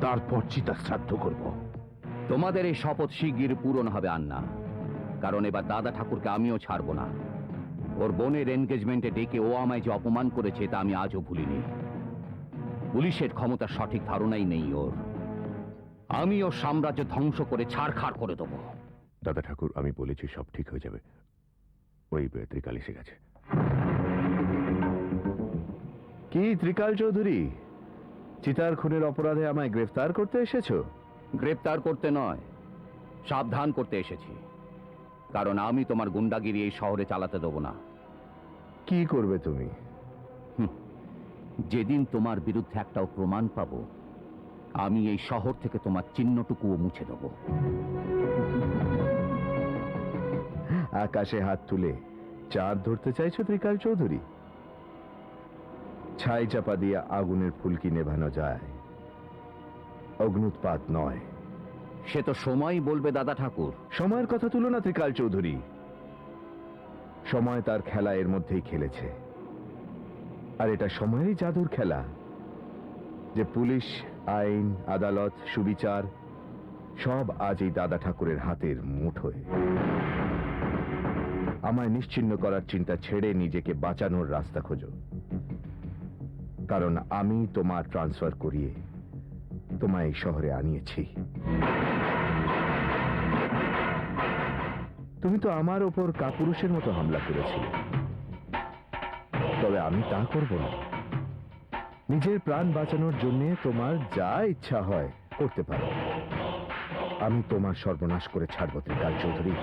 তারপর চিতা শ্রাদ্ধ করব। তোমাদের এই শপথ শিগগির পূরণ হবে আন্না, কারণ এবার দাদা ঠাকুরকে আমিও ছাড়বো না। ওর বোনের এনগেজমেন্টে ডেকে ও আমায় যে অপমান করেছে তা আমি আজও ভুলিনি। পুলিশের ক্ষমতার সঠিক ধারণাই নেই ওর। আমি ওর সাম্রাজ্য ধ্বংস করে ছাড়খাড় করে দেবো। দাদা ঠাকুর, আমি বলেছি সব ঠিক হয়ে যাবে। ওই ত্রিকাল এসে গেছে। কি ত্রিকাল চৌধুরী, চিতার খুনের অপরাধে আমায় গ্রেফতার করতে এসেছো? গ্রেপ্তার করতে নয়, সাবধান করতে এসেছি। কারণ আমি তোমার গুন্ডাগিরি এই শহরে চালাতে দেবো না। কি করবে তুমি? যেদিন তোমার বিরুদ্ধে একটাও প্রমাণ পাবো, আমি এই শহর থেকে তোমার চিহ্নটুকুও মুছে দেব। আকাশে হাত তুলে চাঁদ ধরতে চাইছো ত্রিকাল চৌধুরী? ছাই চাপা দিয়ে আগুনের ফুলকি নেভানো যায়, অগ্নুৎপাত নয়। সে তো সময়ই বলবে দাদা ঠাকুর। সময়ের কথা তুলো না ত্রিকাল চৌধুরী। সময় তার খেলা এর মধ্যেই খেলেছে, আর এটা সময়েরই জাদুর খেলা, যে পুলিশ, আইন, আদালত, সুবিচার সব আজ এই দাদা ঠাকুরের হাতের মুঠোয়। আমায় নিশ্চিহ্ন করার চিন্তা ছেড়ে নিজেকে বাঁচানোর রাস্তা খোঁজো, কারণ আমি তোমার ট্রান্সফার করিয়ে তোমায় এই শহরে আনিয়েছি। তুমি তো আমার ওপর কাপুরুষের মতো হামলা করেছিলে, তবে আমি তা করব না। নিজের প্রাণ বাঁচানোর জন্য তোমার যা ইচ্ছা হয় করতে পারো। আমি তোমার সর্বনাশ করে ছাড়ব ত্রিকাল চৌধুরী,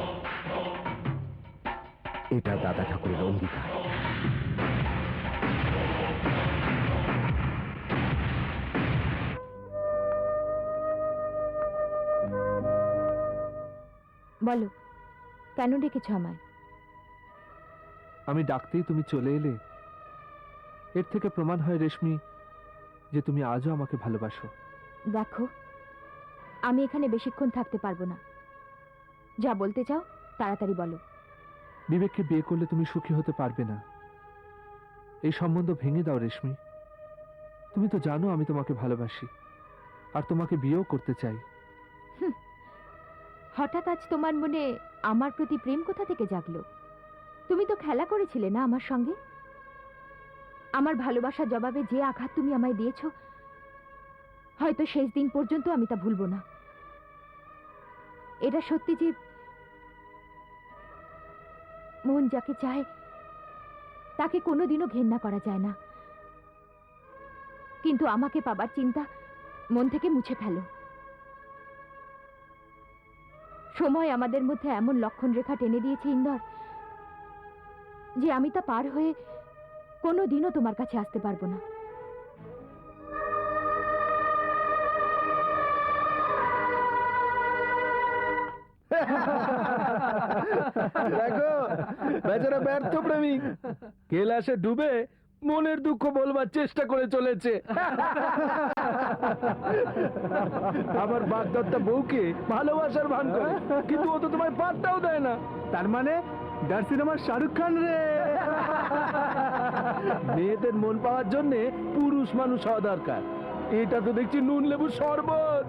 এটা দাদা ঠাকুরের অঙ্গীকার। বলো, কেন ডেকেছ আমায়? আমি ডাকতেই তুমি চলে এলে। এর থেকে প্রমাণ হয় রেশমি যে তুমি আজও আমাকে ভালোবাসো। দেখো, আমি এখানে বেশিক্ষণ থাকতে পারবো না। যা বলতে চাও তাড়াতাড়ি বলো। বিবেককে বিয়ে করলে তুমি সুখী হতে পারবে না। এই সম্বন্ধ ভেঙে দাও রেশমি। তুমি তো জানো আমি তোমাকে ভালোবাসি, আর তোমাকে বিয়েও করতে চাই। হঠাৎ আজ তোমার মনে আমার প্রতি প্রেম কোথা থেকে জাগলো? তুমি তো খেলা করেছিলে না আমার সঙ্গে? আমার ভালোবাসার জবাবে যে আঘাত তুমি আমায় দিয়েছো, হয়তো শেষ দিন পর্যন্ত আমি তা ভুলবো না। এটা সত্যি যে মন যাকে চায় তাকে কোনোদিনও ঘেন্না করা যায় না, কিন্তু আমাকে পাবার চিন্তা মন থেকে মুছে ফেলো। সময় আমাদের মধ্যে এমন লক্ষণ রেখা টেনে দিয়েছে ইন্দর, যে আমি তা পার হয়ে কোনোদিনও তোমার কাছে আসতে পারবো না। দেখো বেচারা ব্যর্থ প্রেমিক কেলাসে ডুবে মনের দুঃখ বলবার চেষ্টা করে চলেছে। আমার বাগদত্তা বউকে ভালোবাসার ভান করে, কিন্তু ও তো তোমায় পাত্তাও দেয় না। তার মানে ডার সিনেমার শাহরুখ খান রে। মেয়েদের মন পাওয়ার জন্য পুরুষ মানুষ হওয়া দরকার। এটা তো দেখছি নুন লেবুর শরবত।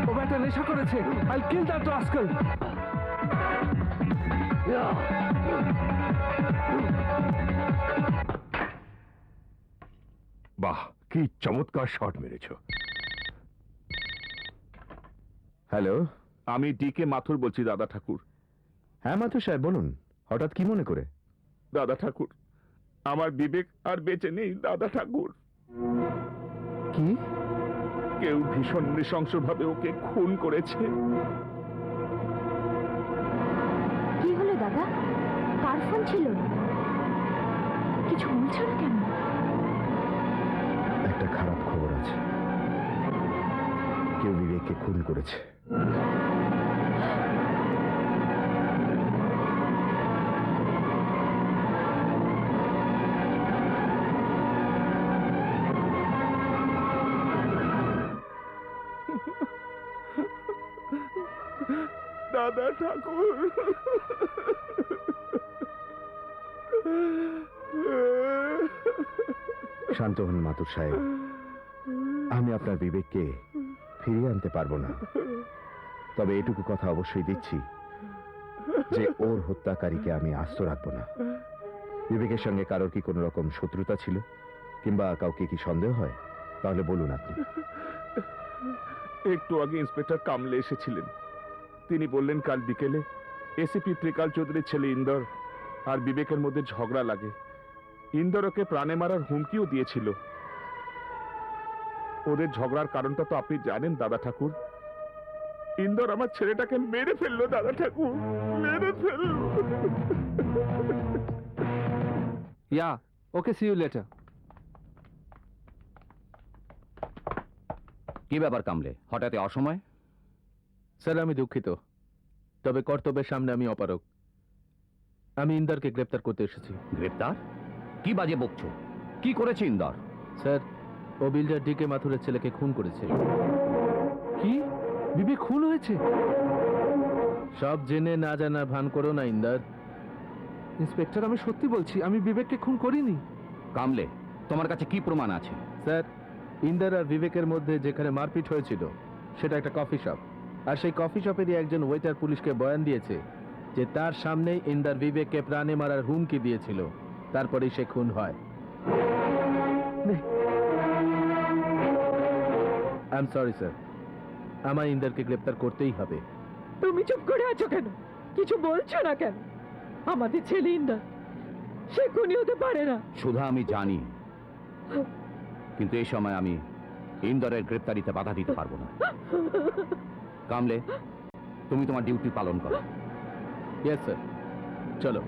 ও ব্যাটা নেশা করেছে। I'll kill that rascal. বাহ, কি চমৎকার শট মেরেছো। হ্যালো, আমি ডিকে মাথুর বলছি দাদা ঠাকুর। হ্যাঁ মাথুর সাহেব বলুন, হঠাৎ কি মনে করে? দাদা ঠাকুর, আমার বিবেক আর বেঁচে নেই দাদা ঠাকুর। কি? কেউ ভীষণ নৃশংসভাবে ওকে খুন করেছে। কি হলো দাদা? কার ফোন ছিল? কিছু বলছো না কেন? একটা খারাপ খবর আছে, কেউ বিবেককে খুন করেছে। দাদা ঠাকুর, শান্ত হন মাতুর সাহেব, আমি আপনার বিবেককে ফিরিয়ে আনতে পারবো না, তবে এটুকু কথা অবশ্যই দিচ্ছি যে ওর হত্যাকারীকে আমি আস্ত রাখবো না। বিবেকের সঙ্গে কারোর কি কোনো রকম শত্রুতা ছিল, কিংবা কাউকে কি সন্দেহ হয়? তাহলে বলুন আপনি। একটু আগে ইন্সপেক্টর কামলে এসেছিলেন। তিনি বললেন কাল বিকেলে এসিপি ত্রিকাল চৌধুরীর ছেলে ইন্দর আর বিবেকের মধ্যে ঝগড়া লাগে। ইন্দর ওকে প্রাণে মারার হুমকিও দিয়েছিল। ওদের ঝগড়ার কারণটা তো আপনি জানেন দাদা ঠাকুর। ইন্দর আমার ছেলেটাকে মেরে ফেললো দাদা ঠাকুর, মেরে ফেললো। Yeah, okay, see you later. কি ব্যাপার কামলে, হঠাৎ অসময়? স্যার আমি দুঃখিত, তবে কর্তব্যের সামনে আমি অপারগ। আমি ইন্দারকে গ্রেপ্তার করতে এসেছি। গ্রেপ্তার? কি বাজে বকছো? কি করেছে ইন্দর? স্যার, ও বিল্ডার ডিকে মাথুরের ছেলেকে খুন করেছে। কি? বিবেক খুন হয়েছে? সব জেনে না জানা ভান করো না ইন্দার। ইন্সপেক্টর, আমি সত্যি বলছি, আমি বিবেককে খুন করিনি। কামলে, তোমার কাছে কি প্রমাণ আছে? স্যার, ইন্দার আর বিবেকের মধ্যে যেখানে মারপিট হয়েছিল সেটা একটা কফি শপ, আর সেই কফি শপেরই একজন ওয়েটার পুলিশকে বয়ান দিয়েছে যে তার সামনেই ইন্দার বিবেককে প্রাণে মারার হুমকি দিয়েছিল, তারপরেই সে খুন হয়। আই এম সরি স্যার, আমার ইন্দারকে গ্রেপ্তার করতেই হবে। তুমি চুপ করে আছো কেন? কিছু বলছো না কেন? আমাদের ছেলে ইন্দর, সে খুনি হতে পারে না। শুধু আমি জানি, কিন্তু এই সময় আমি ইন্দরের গ্রেপ্তারিতে বাধা দিতে পারবো না। কামলে, তুমি তোমার ডিউটি পালন করো। ইয়েস স্যার, চলো।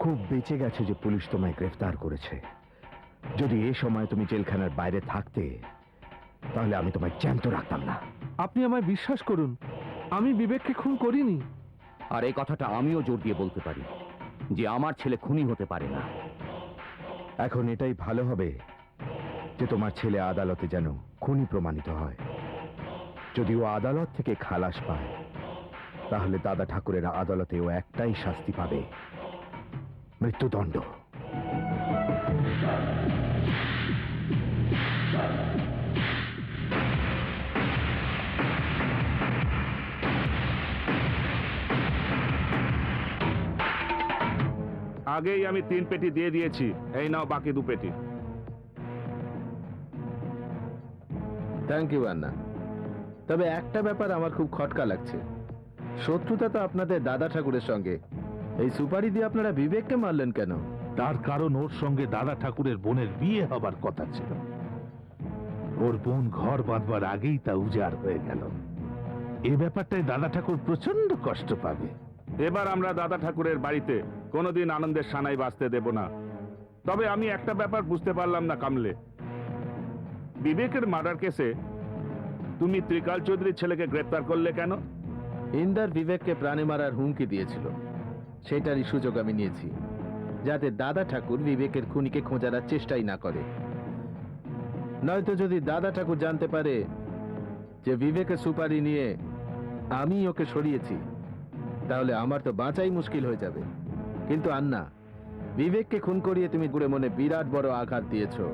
খুব বেঁচে গেছে যে পুলিশ তোমায় গ্রেফতার করেছে। যদি এ সময় তুমি জেলখানার বাইরে থাকতে, তাহলে আমি তোমায় জ্যান্ত রাখতাম না। আপনি আমায় বিশ্বাস করুন, আমি বিবেককে খুন করিনি। আর এই কথাটা আমিও জোর দিয়ে বলতে পারি যে আমার ছেলে খুনি হতে পারে না। এখন এটাই ভালো হবে যে তোমার ছেলে আদালতে যেন খুনি প্রমাণিত হয়। যদি ও আদালত থেকে খালাস পায়, তাহলে দাদা ঠাকুরের আদালতেও একটাই শাস্তি পাবে, মৃত্যুদণ্ড। আগেই আমি 3 পেটি দিয়ে দিয়েছি, এই নাও বাকি 2 পেটি। থ্যাংক ইউ আন্না। তবে একটা ব্যাপার আমার খুব খটকা লাগছে। শত্রুতা তো আপনাদের দাদা ঠাকুরের সঙ্গে, এই সুপারি দিয়ে আপনারা বিবেককে মারলেন কেন? তার কারণ ওর সঙ্গে দাদা ঠাকুরের বোনের বিয়ে হবার কথা ছিল। ওর বোন ঘর বাঁধবার আগেই তা উজাড় হয়ে গেল। এ ব্যাপারটায় দাদা ঠাকুর প্রচন্ড কষ্ট পাবে। এবার আমরা দাদা ঠাকুরের বাড়িতে কোনোদিন আনন্দের সানাই বাঁচতে দেব না। তবে আমি একটা ব্যাপার বুঝতে পারলাম না কামলে, বিবেকের মার্ডার কেসে তুমি ত্রিকাল চৌধুরীর ছেলেকে গ্রেফতার করলে কেন? ইন্দার বিবেককে প্রাণে মারার হুমকি দিয়েছিল, সেটারই সুযোগ আমি নিয়েছি, যাতে দাদা ঠাকুর বিবেকের খুনিকে খোঁজার চেষ্টাই না করে। নয়তো যদি দাদা ঠাকুর জানতে পারে যে বিবেকের সুপারি নিয়ে আমি ওকে সরিয়েছি, তাহলে আমার তো বাঁচাই মুশকিল হয়ে যাবে। কিন্তু আন্না, বিবেককে খুন করিয়ে তুমি গুড়ে মনে বিরাট বড় আঘাত দিয়েছো।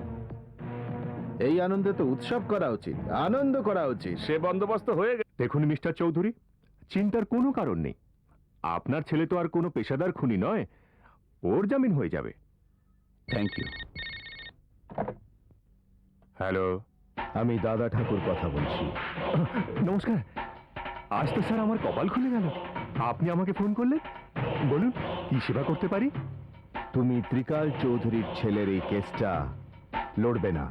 এই আনন্দে তো উৎসব করা উচিত, আনন্দ করা উচিত। সে বন্দোবস্ত হয়ে গেছে। দেখুন মিস্টার চৌধুরী, চিন্তার কোনো কারণ নেই। আপনার ছেলে তো আর কোনো পেশাদার খুনি নয়, ওর জামিন হয়ে যাবে। Thank you. হ্যালো, আমি দাদা ঠাকুর কথা বলছি। নমস্কার। আজ তো স্যার আমার কপাল খুলে গেল, আপনি আমাকে ফোন করলেন। বলুন, কি সেবা করতে পারি? তুমি ত্রিকাল চৌধুরীর ছেলের এই কেসটা লড়বে না।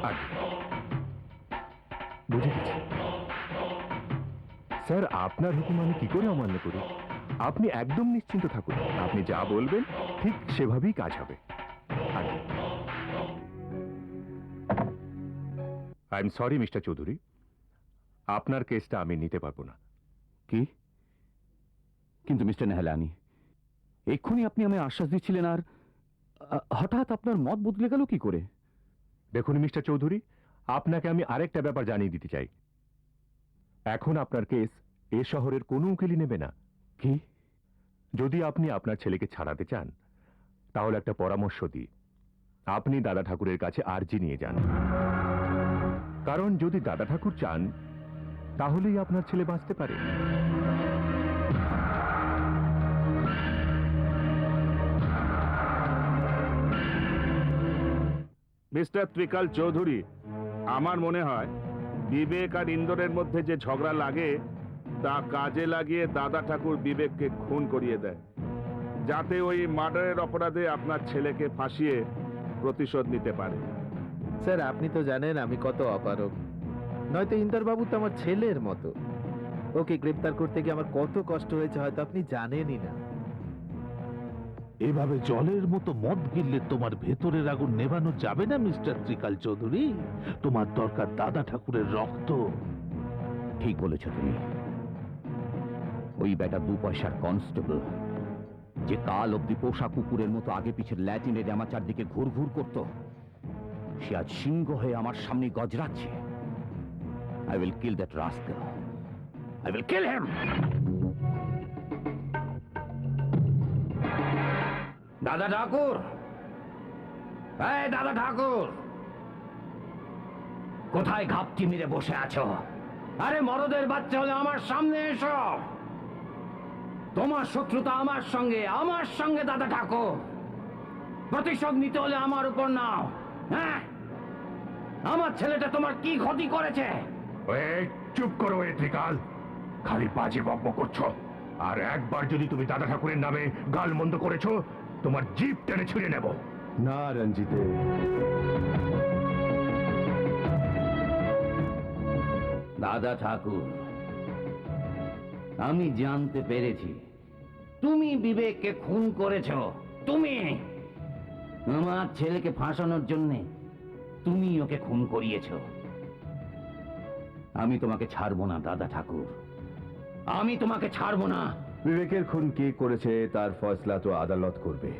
আগে বুঝে গেছি স্যার, আপনার হুকুম আমি কি করে অমান্য করি? আপনি একদম নিশ্চিন্ত থাকুন, আপনি যা বলবেন ঠিক সেভাবেই কাজ হবে। আগে I am sorry mister Chowdhury, আপনার কেসটা আমি নিতে পারবো না। কি? কিন্তু মিস্টার নেহালানি, এক্ষুনি আপনি আমায় আশ্বাস দিচ্ছিলেন, আর হঠাৎ আপনার মত বদলে গেল কি করে? দেখুন মিস্টার চৌধুরী, আপনাকে আমি আরেকটা ব্যাপার জানিয়ে দিতে চাই। এখন আপনার কেস এ শহরের কোনো উকিলই নেবে না। কি? যদি আপনি আপনার ছেলেকে ছাড়াতে চান, তাহলে একটা পরামর্শ দিই, আপনি দাদা ঠাকুরের কাছে আর্জি নিয়ে যান। কারণ যদি দাদা ঠাকুর চান, তাহলেই আপনার ছেলে বাঁচতে পারে। মিস্টার ত্রিকাল চৌধুরী, আমার মনে হয় বিবেক আর ইন্দোরের মধ্যে যে ঝগড়া লাগে তা কাজে লাগিয়ে দাদা ঠাকুর বিবেককে খুন করিয়ে দেয়, যাতে ওই মার্ডারের অপরাধে আপনার ছেলেকে ফাঁসিয়ে প্রতিশোধ নিতে পারে। স্যার, আপনি তো জানেন আমি কত অপারগ। নয়তো ইন্দার বাবু তো আমার ছেলের মতো, ওকে গ্রেফতার করতে গিয়ে আমার কত কষ্ট হয়েছে হয়তো আপনি জানেনই না। এভাবে জলের মতো মদ গিললে তোমার ভেতরের আগুন নেভানো যাবে না মিস্টার ত্রিকাল চৌধুরী। তোমার দরকার দাদা ঠাকুরের রক্ত। ঠিক বলেছ তুমি। ওই বেটা 2 পয়সার কনস্টেবল যে কাল অব্দি পোষা কুকুরের মতো আগে পিছের ল্যাটিনের আমার চারদিকে ঘুর ঘুর করত, সে আজ সিংহ হয়ে আমার সামনে গজরাচ্ছে। I will kill that rascal, I will kill him. দাদা ঠাকুর, এই দাদা ঠাকুর, কোথায় ঘাপটি মেরে বসে আছো? আরে মরদের বাচ্চা হলে আমার সামনে এসো। তোমার শত্রুতা আমার সঙ্গে দাদা ঠাকুর। প্রতিশোধ নিতে হলে আমার উপর নাও। হ্যাঁ, আমার ছেলেটা তোমার কি ক্ষতি করেছে? চুপ করো এ ত্রিকাল, খালি বাজে বকবক করছো। আর একবার যদি তুমি দাদা ঠাকুরের নামে গাল মন্দ করেছো, তোমার জিভ টেনে ছিঁড়ে নেব। না রঞ্জিতে, দাদা ঠাকুর, আমি জানতে পেরেছি তুমি বিবেককে খুন করেছো। তুমি আমার ছেলেকে ফাঁসানোর জন্যে তুমি ওকে খুন করিয়েছো। আমি তোমাকে ছাড়বো না দাদা ঠাকুর, আমি তোমাকে ছাড়বো না। বিবেকের খুন কে করেছে তার ফয়সলা তো আদালত করবে,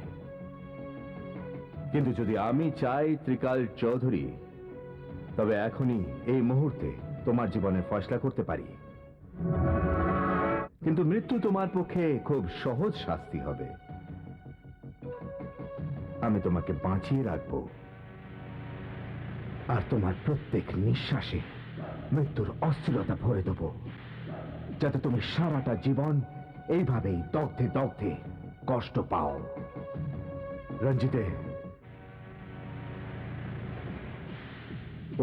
কিন্তু যদি আমি চাই ত্রিকাল চৌধুরী, তবে এখনই এই মুহূর্তে তোমার জীবনের ফয়সলা করতে পারি। কিন্তু মৃত্যু তোমার পক্ষে খুব সহজ শাস্তি হবে। আমি তোমাকে বাঁচিয়ে রাখবো, আর তোমার প্রত্যেক নিঃশ্বাসে মৃত্যুর অস্থিরতা ভরে দেব, যাতে তুমি সারাটা জীবন এইভাবেই দগ্ধে দগ্ধে কষ্ট পাও। রঞ্জিতে,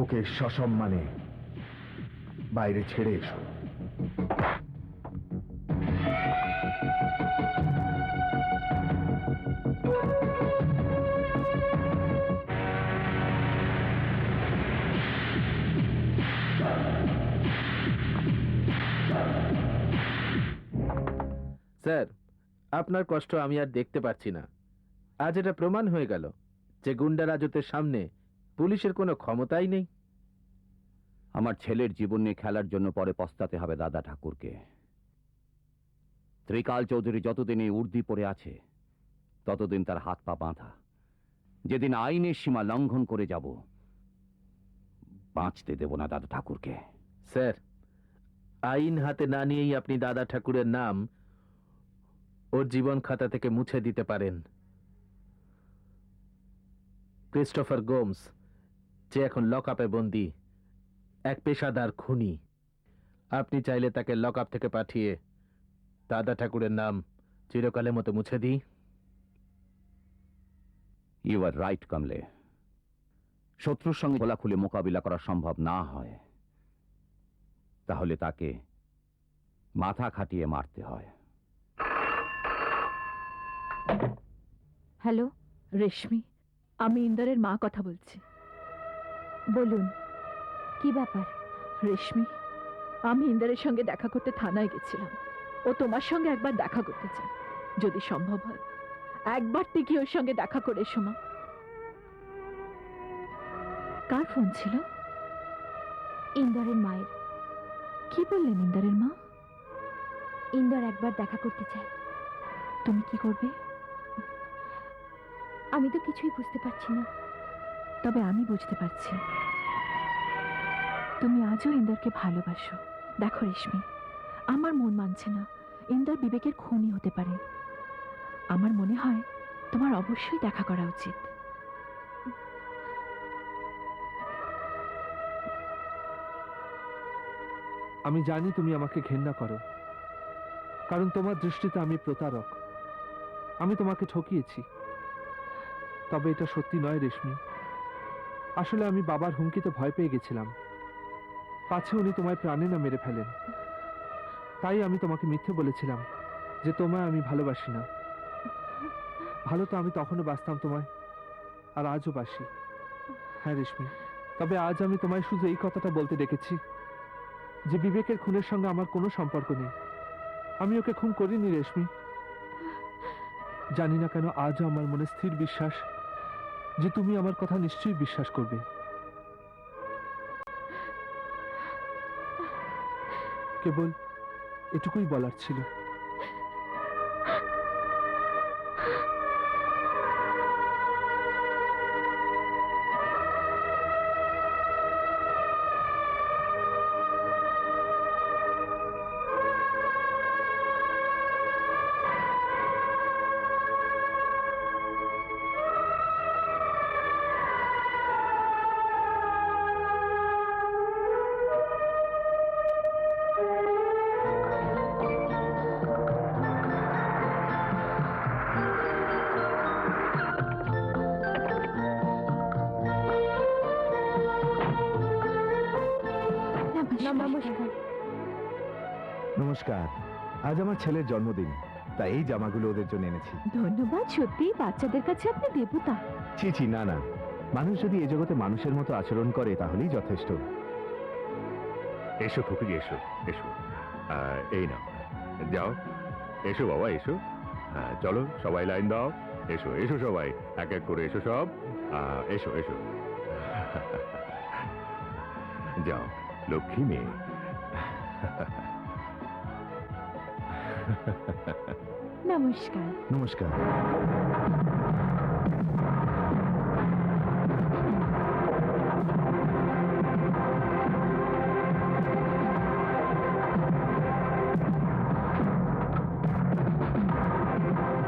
ওকে সসম্মানে বাইরে ছেড়ে এসো। স্যার, আপনার কষ্ট আমি আর দেখতে পাচ্ছি না। আজ এটা প্রমাণ হয়ে গেল যে গুন্ডা রাজত্বের সামনে পুলিশের কোনো ক্ষমতাই নেই। আমার ছেলের জীবন নিয়ে খেলার জন্য পরে পস্তাতে হবে দাদা ঠাকুরকে। ত্রিকাল চৌধুরী যতদিন এই উর্দি পড়ে আছে ততদিন তার হাত পা বাঁধা। যেদিন আইনের সীমা লঙ্ঘন করে যাব, বাঁচতে দেব না দাদা ঠাকুরকে। স্যার, আইন হাতে না নিয়েই আপনি দাদা ঠাকুরের নাম ওর জীবন খাতা থেকে মুছে দিতে পারেন। ক্রিস্টোফার গোমস, যে এখন লকআপে বন্দী, এক পেশাদার খুনি। আপনি চাইলে তাকে লকআপ থেকে পাঠিয়ে দাদা ঠাকুরের নাম চিরকালের মতো মুছে দিই। ইউ আর রাইট কমলে। শত্রুর সঙ্গে খোলাখুলি মোকাবিলা করা সম্ভব না হয়, তাহলে তাকে মাথা খাটিয়ে মারতে হয়। হ্যালো, রেশমি, আমি ইন্দারের মা কথা বলছি। বলুন কি ব্যাপার? রেশমি, আমি ইন্দারের সঙ্গে দেখা করতে থানায় গেছিলাম। ও তোমার সঙ্গে একবার দেখা করতে চায়, যদি সম্ভব হয় একবার টিকি ওর সঙ্গে দেখা করে এসো মা। কার ফোন ছিল? ইন্দরের মায়ের। কি বললেন ইন্দারের মা? ইন্দর একবার দেখা করতে চায়। তুমি কি করবে? আমি তো কিছুই বুঝতে পারছি না। তবে আমি বুঝতে পারছি, তুমি আজও ইন্দারকে ভালোবাসো। দেখো রেশমি, আমার মন মানছে না ইন্দার বিবেকের খুনি হতে পারে। আমার মনে হয় তোমার অবশ্যই দেখা করা উচিত। আমি জানি তুমি আমাকে ঘেন্না করো, কারণ তোমার দৃষ্টিতে আমি প্রতারক। আমি তোমাকে ঠকিয়েছি। তবে এটা সত্যি নয় রেশমি। আসলে আমি বাবার হুমকিতে ভয় পেয়ে গেছিলাম, পাছে উনি তোমায় প্রাণে না মেরে ফেলেন। তাই আমি তোমাকে মিথ্যে বলেছিলাম যে তোমায় আমি ভালোবাসি না। ভালো তো আমি তখনও বাসতাম তোমায়, আর আজও বাসি। হ্যাঁ রেশমি, তবে আজ আমি তোমায় শুধু এই কথাটা বলতে ডেকেছি যে বিবেকের খুনের সঙ্গে আমার কোনো সম্পর্ক নেই। আমি ওকে খুন করিনি রেশমি। জানি না কেন আজও আমার মনে স্থির বিশ্বাস যে তুমি আমার কথা নিশ্চয়ই বিশ্বাস করবে। কেবল এটুকুই বলার ছিল। নমস্কার। নমস্কার। আজ আমার ছেলের জন্মদিন, তাই এই জামাগুলো ওদের জন্য এনেছি। ধন্যবাদ। সত্যি বাচ্চাদের কাছে আপনি দেবতা। ছি ছি, না না, মানুষ যদি এ জগতে মানুষের মতো আচরণ করে তাহলেই যথেষ্ট। এসো ফুকুজি, এসো এসো। এই নাও, যাও, এসো বাবা, এসো। হ্যাঁ চলো সবাই লাইন দাও, এসো এসো সবাই, এক এক করে এসো সব, এসো এসো। যাও লক্ষ্মী মেয়ে। নমস্কার। নমস্কার।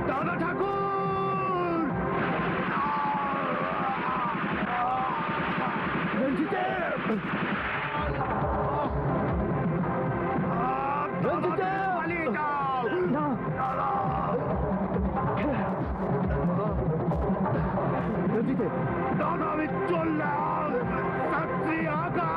দাদা ঠাকুর! দাদা আমি চললাম, ছাত্রী আগা।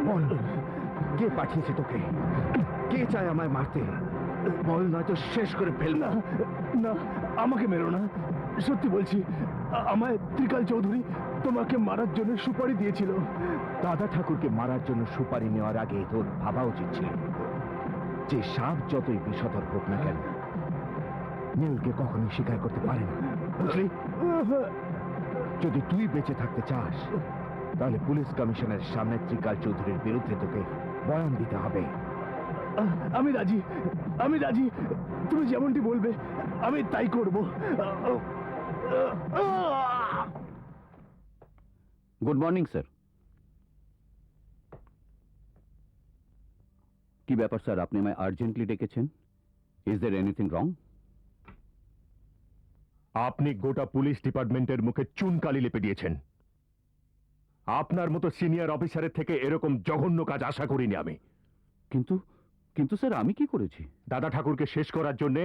বল, কে পাঠিয়েছে তোকে? কে চায় আমায় মারতে? বল, নয়তো শেষ করে ফেলবো। না, আমাকে মেরো না, সত্যি বলছি। আমায় ত্রিকাল চৌধুরী তোমাকে মারার জন্য সুপারি দিয়েছিল। দাদা ঠাকুরকে মারার জন্য সুপারি নেওয়ার আগে তোর ভাবা উচিত ছিল যে সাপ যতই বিষধর হোক না কেন, নীলকে কখনোই স্বীকার করতে পারে না, বুঝলি? যদি তুই বেঁচে থাকতে চাস তাহলে পুলিশ কমিশনের সামনে ত্রিকাল চৌধুরীর বিরুদ্ধে তোকে বয়ান দিতে হবে। আমি রাজি, আমি রাজি। তুমি যেমনটি বলবে আমি তাই করব। Good morning sir. কি ব্যাপার স্যার, আপনি আমায় আর্জেন্টলি ডেকেছেন? Is there anything wrong? আপনি গোটা পুলিশ ডিপার্টমেন্টের মুখে চুনকালি লেপে দিয়েছেন। আপনার মতো সিনিয়র অফিসারের থেকে এরকম জঘন্য কাজ আশা করিনি আমি। কিন্তু কিন্তু স্যার আমি কি করেছি? দাদা ঠাকুরকে শেষ করার জন্য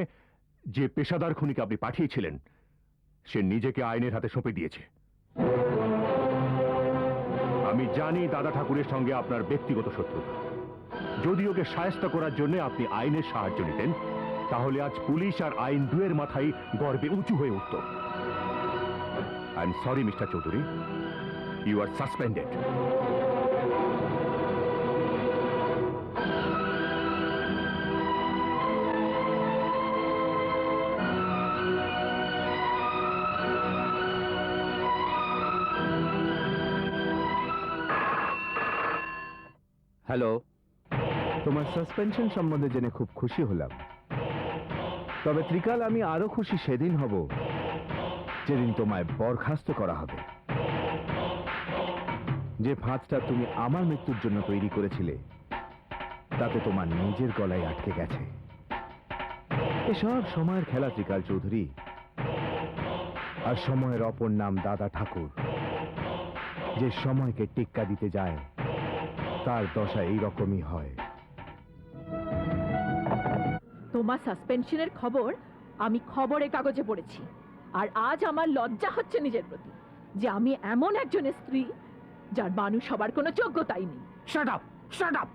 যে পেশাদার খুনিকে আপনি পাঠিয়েছিলেন সে নিজেকে আইনের হাতে সঁপে দিয়েছে। আমি জানি দাদা ঠাকুরের সঙ্গে আপনার ব্যক্তিগত শত্রুতা। যদি ওকে শায়েস্তা করার জন্য আপনি আইনের সাহায্য নিতেন তাহলে আজ পুলিশ আর আইন দুয়ের মাথায় গর্বে উঁচু হয়ে উঠত। I am sorry mister Chowdhury, you are suspended. Hello. তোমার সাসপেনশন সম্বন্ধে জেনে খুব খুশি হলাম। তবে ত্রিকাল, আমি আরো খুশি সেদিন হব যেদিন তোমায় বরখাস্ত করা হবে। যে ফাঁদটা তুমি আমার মৃত্যুর জন্য তৈরি করেছিলে তাতে তোমার নিজের গলায় আটকে গেছে। এসব সময়ের খেলা ত্রিকাল চৌধুরী, আর সময়ের অপর নাম দাদা ঠাকুর। যে সময়কে টিক্কা দিতে যায় তার দশা এইরকমই হয়। তোমার সাসপেনশনের খবর আমি খবরের কাগজে পড়েছি, আর আজ আমার লজ্জা হচ্ছে নিজের প্রতি যে আমি এমন একজনের স্ত্রী যার মানুষ সবার কোনো যোগ্যতাই নেই। Shut up, shut up.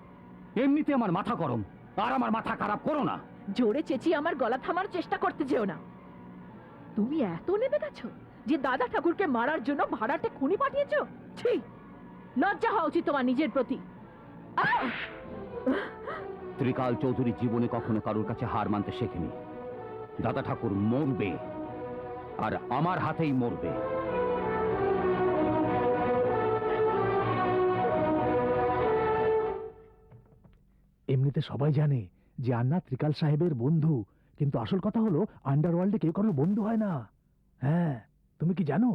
এমনিতে আমার মাথা গরম, আর আমার মাথা খারাপ করো না। জোরে চেঁচিয়ে আমার গলা থামার চেষ্টা করতে যেও না। তুমি এত নেমে গেছো যে দাদা ঠাকুরকে মারার জন্য ভাড়াটে খুনি পাঠিয়েছো? ছি, লজ্জা হওয়া উচিত তোমার নিজের প্রতি। আহ! ত্রিকাল চৌধুরী জীবনে কখনো কারোর কাছে হার মানতে শেখেনি। দাদা ঠাকুর মরবে, আর আমার হাতেই মরবে। এমনিতে সবাই জানে যে আন্না ত্রিকাল সাহেবের বন্ধু, কিন্তু আসল কথা হলো আন্ডারওয়ার্ল্ডে কেউ কারো বন্ধু হয় না। হ্যাঁ, তুমি কি জানো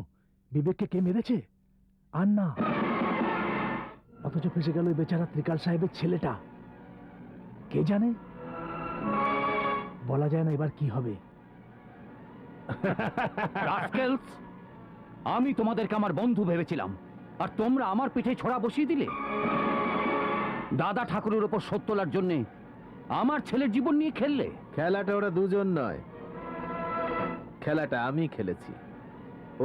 বিবেককে কে মেরেছে? আন্না। অথচ ফেসে গেল ওই বেচারা ত্রিকাল সাহেবের ছেলেটা। কে জানে, বলা যায় না এবার কি হবে। রাস্কেলস, আমি তোমাদেরকে আমার বন্ধু ভেবেছিলাম, আর তোমরা আমার পিঠে ছোড়া বসিয়ে দিলে। দাদা ঠাকুরের উপর শোধ তোলার জন্যে আমার ছেলের জীবন নিয়ে খেললে। খেলাটা ওরা দুজন নয়, খেলাটা আমি খেলেছি।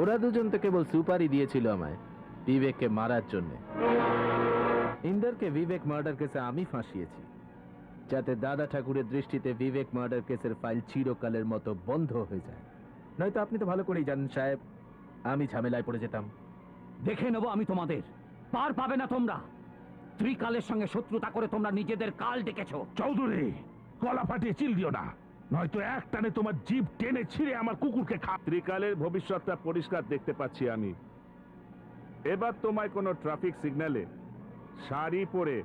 ওরা দুজন তো কেবল সুপারি দিয়েছিল আমায় বিবেককে মারার জন্য। ইন্দারকে বিবেক মার্ডার কেসে আমি ফাঁসিয়েছি, যাতে দাদা ঠাকুরের দৃষ্টিতে বিবেক মার্ডার কেসের ফাইল চিরকালের মতো বন্ধ হয়ে যায়। নয়তো আপনি তো ভালো করেই জানেন সাহেব, আমি ঝামেলায় পড়ে যেতাম। দেখে নেব আমি তোমাদের, পার পাবে না তোমরা। ত্রিকালের সঙ্গে শত্রুতা করে তোমরা নিজেদের কাল ডেকেছো। চৌধুরী, গলা ফাটিয়ে চিল দিও না, নয়তো এক টানে তোমার জিভ টেনে ছিঁড়ে আমার কুকুরকে খা। ত্রিকালের ভবিষ্যৎটা পরিষ্কার দেখতে পাচ্ছি আমি। এবার তোমায় কোনো ট্রাফিক সিগন্যালে শাড়ি পরে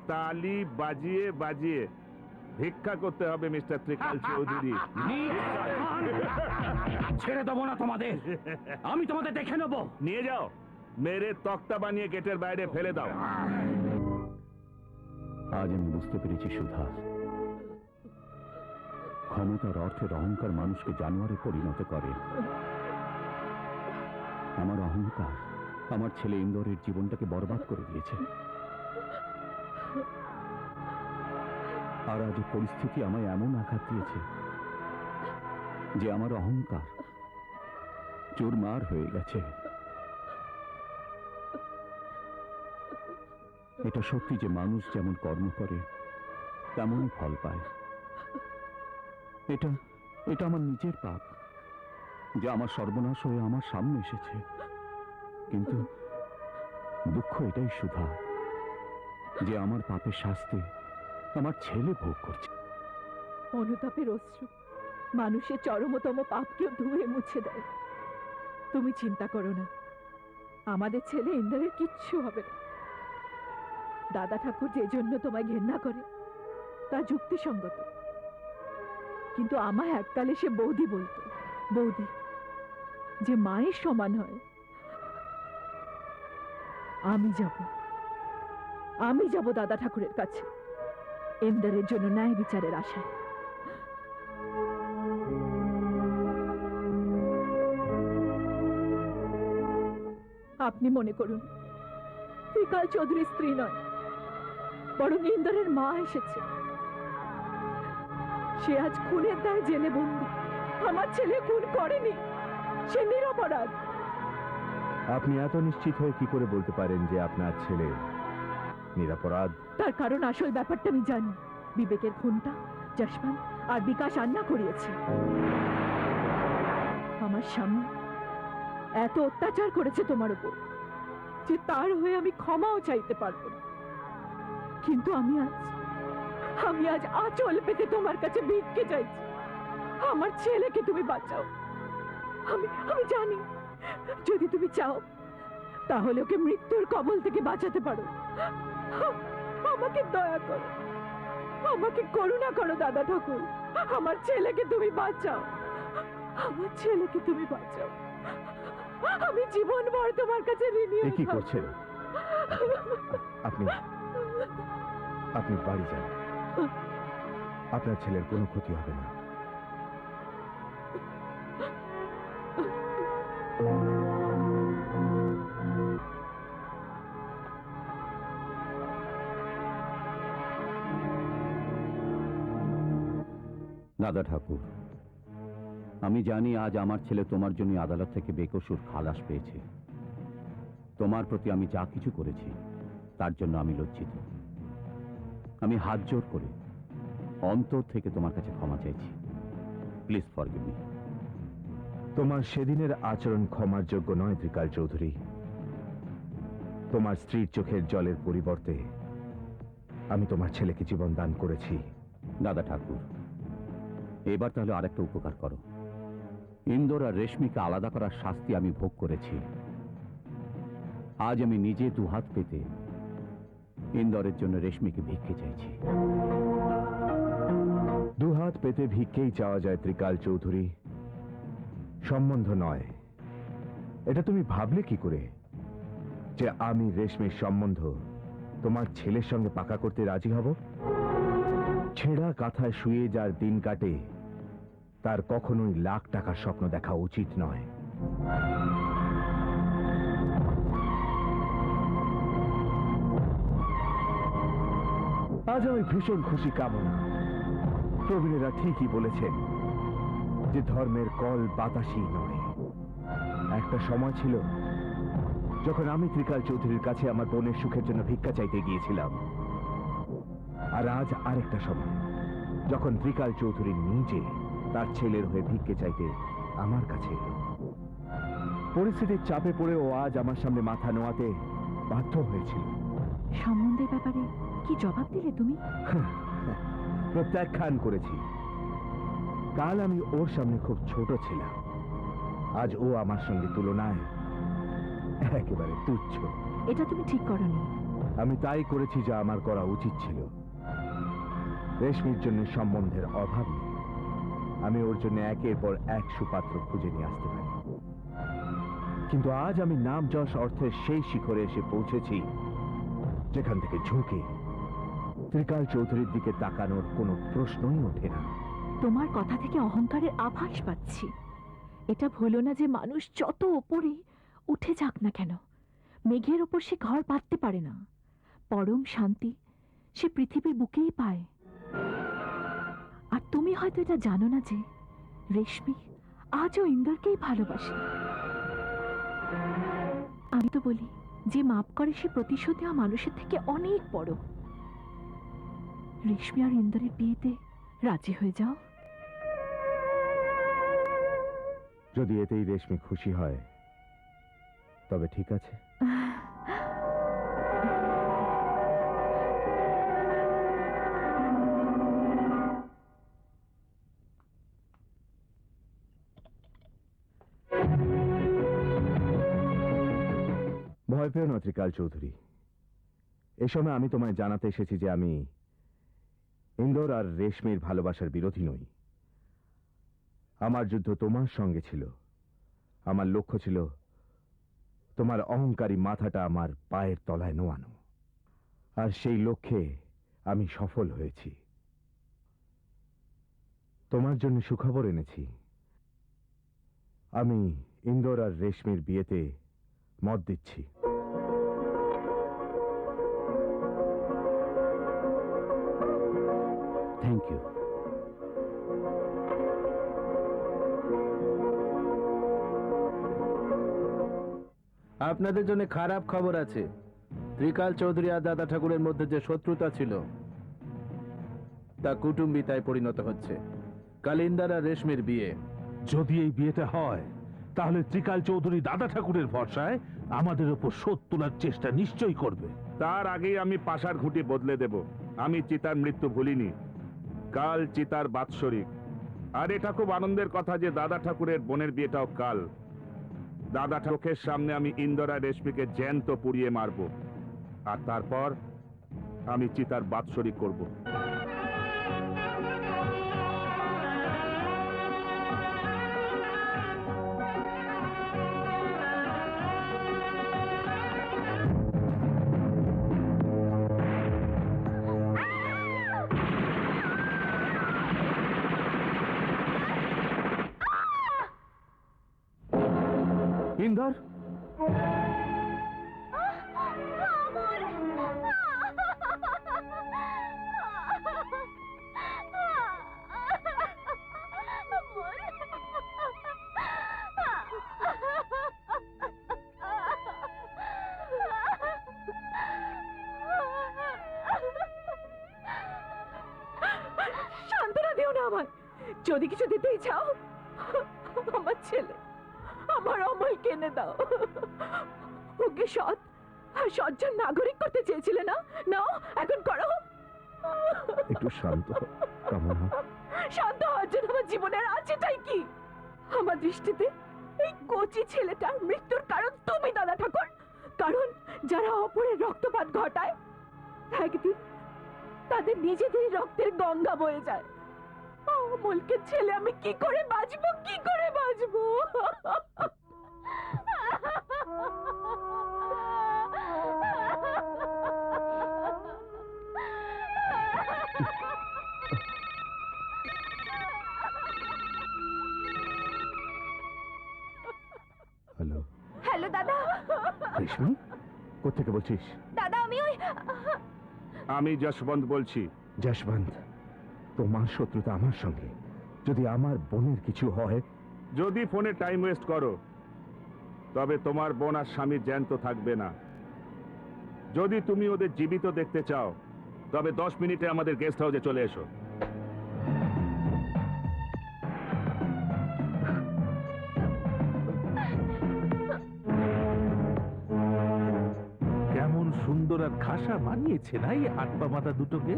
তালি বাজিয়ে বাজিয়ে ভিক্ষা করতে হবে মিস্টার ত্রিকাল চৌধুরী। ছেড়ে দেবো না তোমাদের, আমি তোমাদের দেখে নেব। নিয়ে যাও, মেরে তক্তা বানিয়ে গেটের বাইরে ফেলে দাও। আজ আমি বুঝতে পেরেছি সুধা, ক্ষমতার অর্থের অহংকার মানুষকে জানোয়ারে পরিণত করে। আমার অহংকার আমার ছেলে ইন্দোরের জীবনটাকে বরবাদ করে দিয়েছে। আর আজ পরিস্থিতি আমায় এমন আঘাত দিয়েছে যে আমার অহংকার চুরমার হয়ে গেছে। এটা সত্যি যে মানুষ যেমন কর্ম করে তেমনই ফল পায়। এটা এটা আমার নিজের পাপ যে আমার সর্বনাশ হয়ে আমার সামনে এসেছে। কিন্তু দুঃখ এটাই সুধা যে আমার পাপের শাস্তি আমার ছেলে ভোগ করছে। অনুতাপের অশ্রু মানুষের চরমতম পাপকেও ধুয়ে মুছে দেয়। তুমি চিন্তা করো না, আমাদের ছেলে ইন্দ্রের কিচ্ছু হবে না। দাদা ঠাকুর যে জন্য তোমায় ঘেন্না করে তা যুক্তিসঙ্গত, কিন্তু আমায় এককালে সে বৌদি বলতো। বৌদি যে মায়ের সমান হয়। আমি যাব দাদা ঠাকুরের কাছে ইন্দ্রের জন্য ন্যায় বিচারের আশায়। আপনি মনে করুন ত্রিকাল চৌধুরীর স্ত্রী নয়, বরং ইন্দ্রের মা এসেছে। সে আজ খুনের দায়ে জেলে বন্দী। আমার ছেলে খুন করেনি, সে নিরপরাধ। আপনি এত নিশ্চিত হয়ে কি করে বলতে পারেন যে আপনার ছেলে নিরপরাধ? তার কারণ আসল ব্যাপারটা আমি জানি। বিবেকের খুনটা যশবন্ত আর বিকাশ আন্না করিয়েছে। আমার স্বামী এত অত্যাচার করেছে তোমার উপর যে তার হয়ে আমি ক্ষমাও চাইতে পারবো না। কিন্তু আমি আজ আঁচল পেতে তোমার কাছে ভিক্ষে চাইছি। আমার ছেলেকে তুমি বাঁচাও। আমি জানি যদি তুমি চাও তাহলে ওকে মৃত্যুর কবল থেকে বাঁচাতে পারো। আমাকে দয়া করো, আমাকে করুণা করো দাদা ঠাকুর। আমার ছেলেকে তুমি বাঁচাও, আমার ছেলেকে তুমি বাঁচাও। আমি জীবনভর তোমার কাছে ঋণী হয়ে কি থাকবো। করছেন আপনি? আপনি বাড়ি যান, আপনার ছেলের কোনো ক্ষতি হবে না। দাদা ঠাকুর, আমি জানি আজ আমার ছেলে তোমার জন্য আদালত থেকে বেকসুর খালাস পেয়েছে। তোমার প্রতি আমি যা কিছু করেছি তার জন্য আমি লজ্জিত। আমি হাত জোর করে অন্তর থেকে তোমার কাছে ক্ষমা চাইছি। Please forgive me. তোমার সেদিনের আচরণ ক্ষমার যোগ্য নয় ত্রিকাল চৌধুরী। তোমার স্ত্রীর চোখের জলের পরিবর্তে আমি তোমার ছেলেকে জীবন দান করেছি। দাদা ঠাকুর, এবার তাহলে আরেকটা উপকার করো। ইন্দোর আর রেশমিকে আলাদা করার শাস্তি আমি ভোগ করেছি। আজ আমি নিজে দুহাত পেতে ইন্দোরের জন্য রেশমিকে ভিক্ষে চাইছি। দুহাত পেতে ভিক্ষেই চাওয়া যায় ত্রিকাল চৌধুরী, সম্বন্ধ নয়। এটা তুমি ভাবলে কি করে যে আমি রেশমির সম্বন্ধ তোমার ছেলের সঙ্গে পাকা করতে রাজি হব? ছেঁড়া কাঁথায় শুয়ে যার দিন কাটে তার কখনোই লাখ টাকার স্বপ্ন দেখা উচিত নয়। আজ আমি ভীষণ খুশি কামনা। প্রবীণেরা ঠিকই বলেছেন যে ধর্মের কল বাতাসই নড়ে। একটা সময় ছিল যখন আমি ত্রিকাল চৌধুরীর কাছে আমার বোনের সুখের জন্য ভিক্ষা চাইতে গিয়েছিলাম, আর আজ আরেকটা সময় যখন ত্রিকাল চৌধুরী নিজে তার ছেলের হয়ে ভিক্ষে চাইতে আমার কাছে এলো। পরিস্থিতির চাপে পড়ে ও আজ আমার সামনে মাথা নোয়াতে বাধ্য হয়েছিল। সম্বন্ধের ব্যাপারে কি জবাব দিলে তুমি? প্রত্যাখ্যান করেছি। কাল আমি ওর সামনে খুব ছোট ছিলাম, আজ ও আমার সঙ্গে তুলনায় একেবারে তুচ্ছ। এটা তুমি ঠিক করনি। আমি তাই করেছি যা আমার করা উচিত ছিল। রেশমির জন্য সম্বন্ধের অভাব নেই। আমি ওর জন্য একের পর এক সুপাত্র খুঁজে নিয়ে আসতে পারি। কিন্তু আজ আমি নাম যশ অর্থের সেই শিখরে এসে পৌঁছেছি যেখান থেকে ঝুঁকে ত্রিকাল চৌধুরীর দিকে তাকানোর কোনো প্রশ্নই ওঠে না। তোমার কথা থেকে অহংকারের আভাস পাচ্ছি। এটা ভুলো না যে মানুষ যত ওপরে উঠে যাক না কেন, মেঘের ওপর সে ঘর পাততে পারে না। পরম শান্তি সে পৃথিবীর বুকেই পায়। আর তুমি হয়তো এটা জানো না যে রেশমি আজও ইন্দরকেই ভালোবাসে। আমি তো বলি, যে মাপ করে সে প্রতিশোধ দেওয়া মানুষের থেকে অনেক বড়। রেশমি আর ইন্দরের বিয়েতে রাজি হয়ে যাও। যদি এতেই রেশমি খুশি হয় তবে ঠিক আছে। ভয় পেও না ত্রিকাল চৌধুরী। এ সময় আমি তোমায় জানাতে এসেছি যে আমি ইন্দোর আর রেশমির ভালোবাসার বিরোধী নই। আমার যুদ্ধ তোমার সঙ্গে ছিল। আমার লক্ষ্য ছিল তোমার অহংকারী মাথাটা আমার পায়ের তলায় নোয়ানো। আর সেই লক্ষ্যে আমি সফল হয়েছি। তোমার জন্য সুখবর এনেছি। আমি ইন্দোর আর রেশমির বিয়েতে মত দিচ্ছি। Thank you. আপনাদের জন্য খারাপ খবর আছে। ত্রিকাল চৌধুরী আর দাদা ঠাকুরের মধ্যে যে শত্রুতা ছিল তা কুটুম্বিতায় পরিণত হচ্ছে। কালিন্দার আর রেশমির বিয়ে। যদি এই বিয়েটা হয় তাহলে ত্রিকাল চৌধুরী দাদা ঠাকুরের ভরসায় আমাদের ওপর শোধ তোলার চেষ্টা নিশ্চয়ই করবে। তার আগেই আমি পাশার ঘুঁটি বদলে দেব। আমি চিতার মৃত্যু ভুলিনি। কাল চিতার বাৎসরিক। আর এটা খুব আনন্দের কথা যে দাদা ঠাকুরের বোনের বিয়েটাও কাল। দাদা ঠাকুরের সামনে আমি ইন্দোরা রেশমিকে জ্যান্ত পুড়িয়ে মারব। আর তারপর আমি চিতার বাৎসরিক করব। ইন্দর, যদি কিছু দিতেই চাও, আমার ছেলে, আমার অমল কেনে দাও। ওকে সৎ আর সজ্জন নাগরিক করতে চেয়েছিলে না? নাও, এখন করো। একটু শান্ত হও, কামনা। শান্ত হওয়ার জন্য আমার জীবনের আছেটাই কি? আমার দৃষ্টিতে এই কচি ছেলেটার মৃত্যুর কারণ তুমি, দাদা ঠাকুর। কারণ যারা অপরের রক্তপাত ঘটায়, একদিন তাদের নিজেদের রক্তের গঙ্গা বয়ে যায়। অমলকে ছেলে আমি কি করে বাঁচবো, কি করে বাঁচবো? হ্যালো, হ্যালো দাদা। রেশমি, কোথেকে বলছিস? দাদা আমি ওই আমি যশবন্ত বলছি। যশবন্ত, তোমার শত্রুতা আমার সঙ্গে। যদি আমার বোনের কিছু হয়, যদি ফোনে টাইম ওয়েস্ট করো, তবে তোমার বোন আর স্বামী জ্যান্ত থাকবে না। যদি তুমি ওদের জীবিত দেখতে চাও, তবে 10 মিনিটে আমাদের গেস্ট হাউসে চলে এসো। কেমন সুন্দর আর খাসা মানিয়েছে না এই হাত পা মাথা দুটোকে?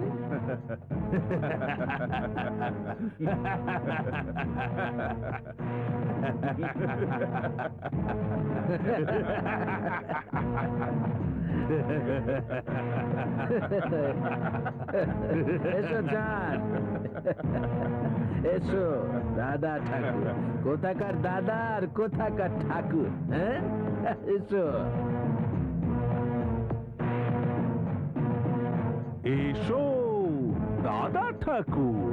এসো জান, এসো। দাদা ঠাকুর কোথাকার দাদা আর কোথাকার ঠাকুর, হ্যাঁ? এসো। এসো দাদা ঠাকুর।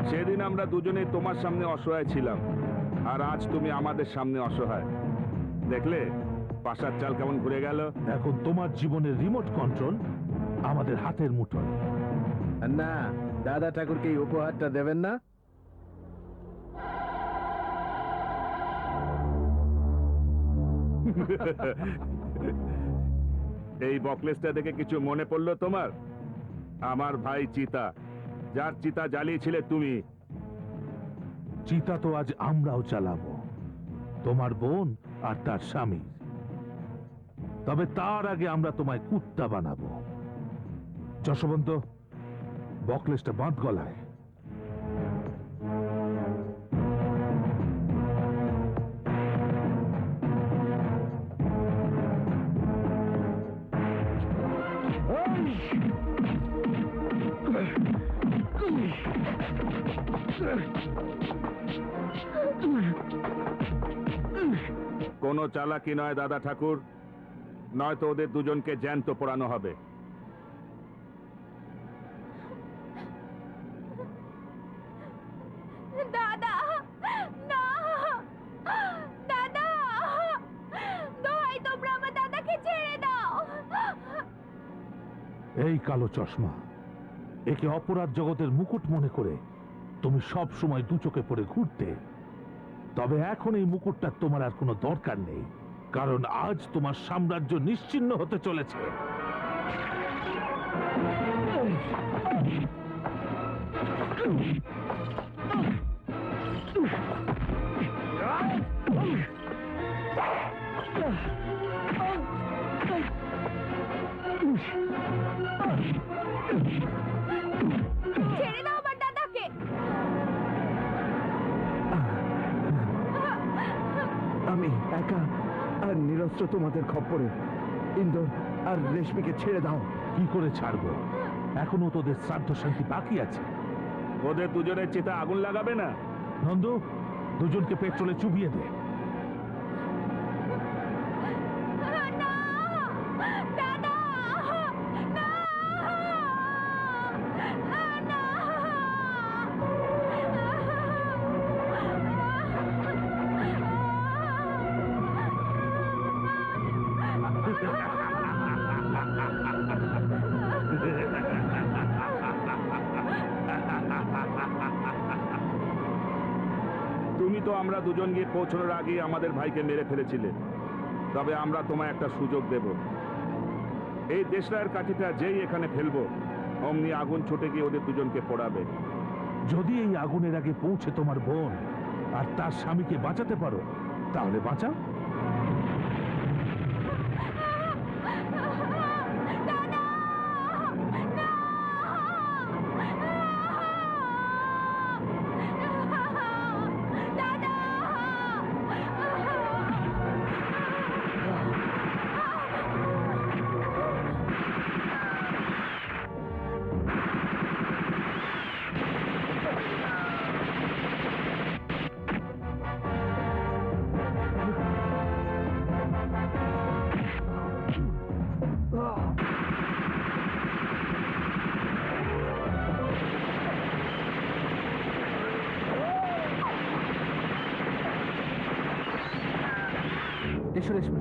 সেদিন আমরা দুজনেই তোমার সামনে অসহায় ছিলাম, আর আজ তুমি আমাদের সামনে অসহায়। দেখলে পাশার চাল কেমন ঘুরে গেল? এখন তোমার জীবনের রিমোট কন্ট্রোল আমাদের হাতের মুঠোয়। না, দাদা ঠাকুরকে এই উপহারটা দেবেন না? এই বকলেসটা দেখে কিছু মনে পড়লো তোমার? আমার ভাই চিতা, যার চিতা জ্বালিয়েছিলে তুমি। চিতা তো আজ আমরাও চালাবো, তোমার বোন আর তার স্বামী। তবে তার আগে আমরা তোমায় কুত্তা বানাবো। যশবন্ত, বকলেসটা বাঁধ গলায়। কোনো চালাকি নয় দাদা ঠাকুর, নয়তো ওদের দুজনকে জ্যান্ত পোড়ানো হবে। দাদা, না দাদা, দোহাই তোমরা আমার দাদাকে ছেড়ে দাও। এই কালো চশমা, একে অপরাধ জগতের মুকুট মনে করে তুমি সব সময় দু চোখে পড়ে ঘুরতে। তবে এখন এই মুকুটটা তোমার আর কোনো দরকার নেই, কারণ আজ তোমার সাম্রাজ্য নিশ্চিহ্ন হতে চলেছে। ছেড়ে দাও আমার দাদাকে। আমি একা আর নিরস্ত্র তোমাদের খপ্পরে। ইন্দোর আর রেশমিকে ছেড়ে দাও। কি করে ছাড়বো? এখনো তোদের শ্রাদ্ধ শান্তি বাকি আছে। ওদের দুজনের চিতা আগুন লাগাবে না? নন্দু, দুজনকে পেট্রোলে চুবিয়ে দে। তুমি তো আমরা দুজন গিয়ে পৌঁছানোর আগেই আমাদের ভাইকে মেরে ফেলেছিলে। তবে আমরা তোমায় একটা সুযোগ দেব। এই দেশরায়ের কাঠিটা যেই এখানে ফেলবো, অমনি আগুন ছুটে গিয়ে ওদের দুজনকে পোড়াবে। যদি এই আগুনের আগে পৌঁছে তোমার বোন আর তার স্বামীকে বাঁচাতে পারো তাহলে বাঁচাও। এসো রেশমি।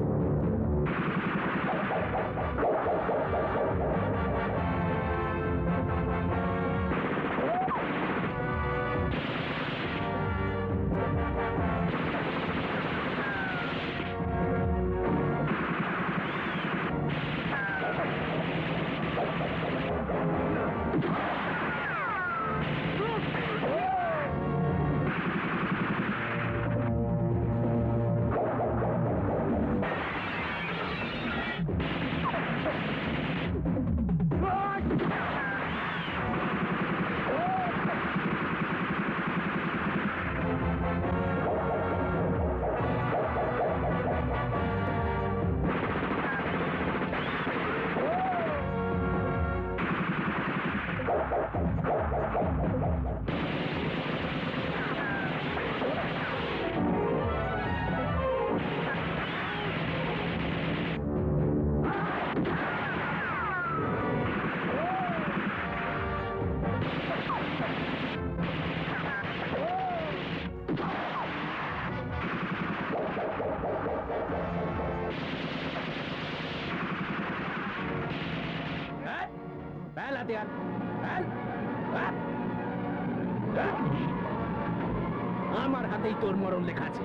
আমার হাতেই তোর মরণ লেখা আছে।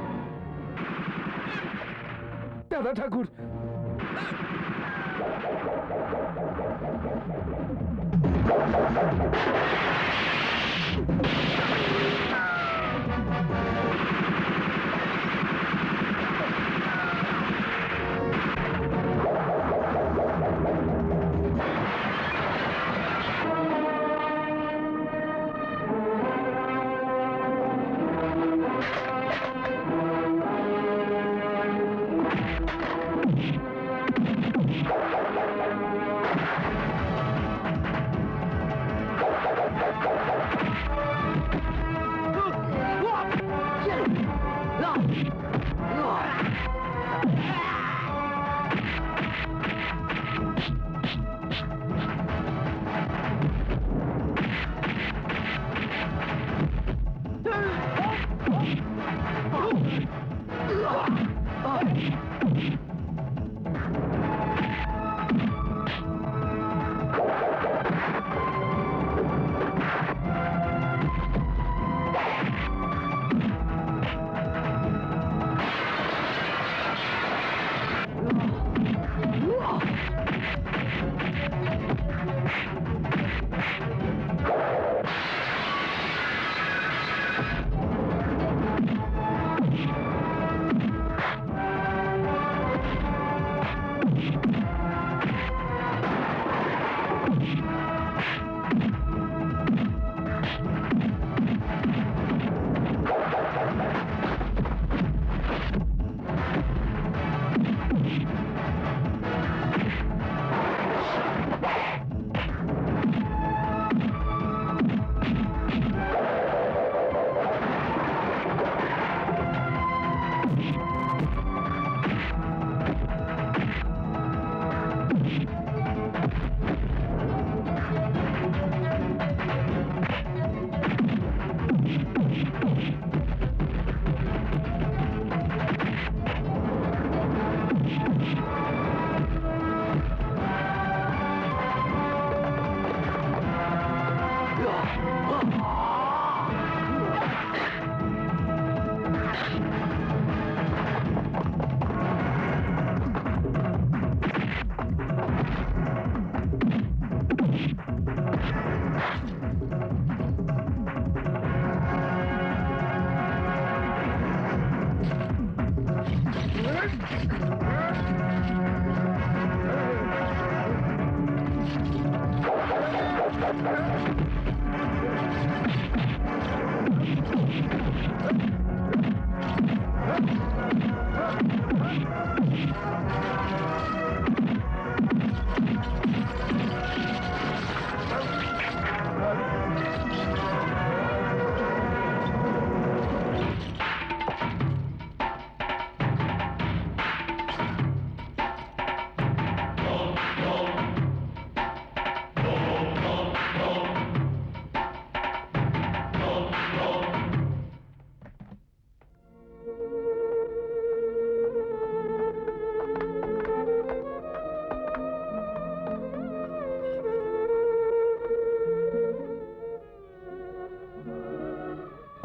দাদা ঠাকুর,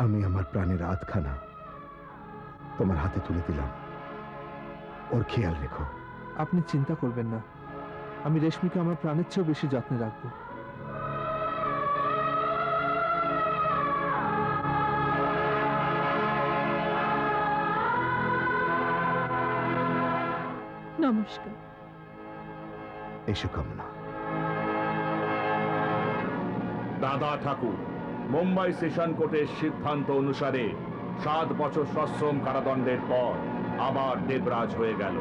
আমি আমার প্রাণের আধখানা তোমার হাতে তুলে দিলাম, ওর খেয়াল রেখো। আপনি চিন্তা করবেন না, আমি রেশমিকে আমার প্রাণের চেয়েও বেশি যত্নে রাখবো। নমস্কার। এসো কামনা। দাদা ঠাকুর মুম্বাই সেশন কোর্টের সিদ্ধান্ত অনুসারে 7 বছর সশ্রম কারাদণ্ডের পর আবার দেবরাজ হয়ে গেল।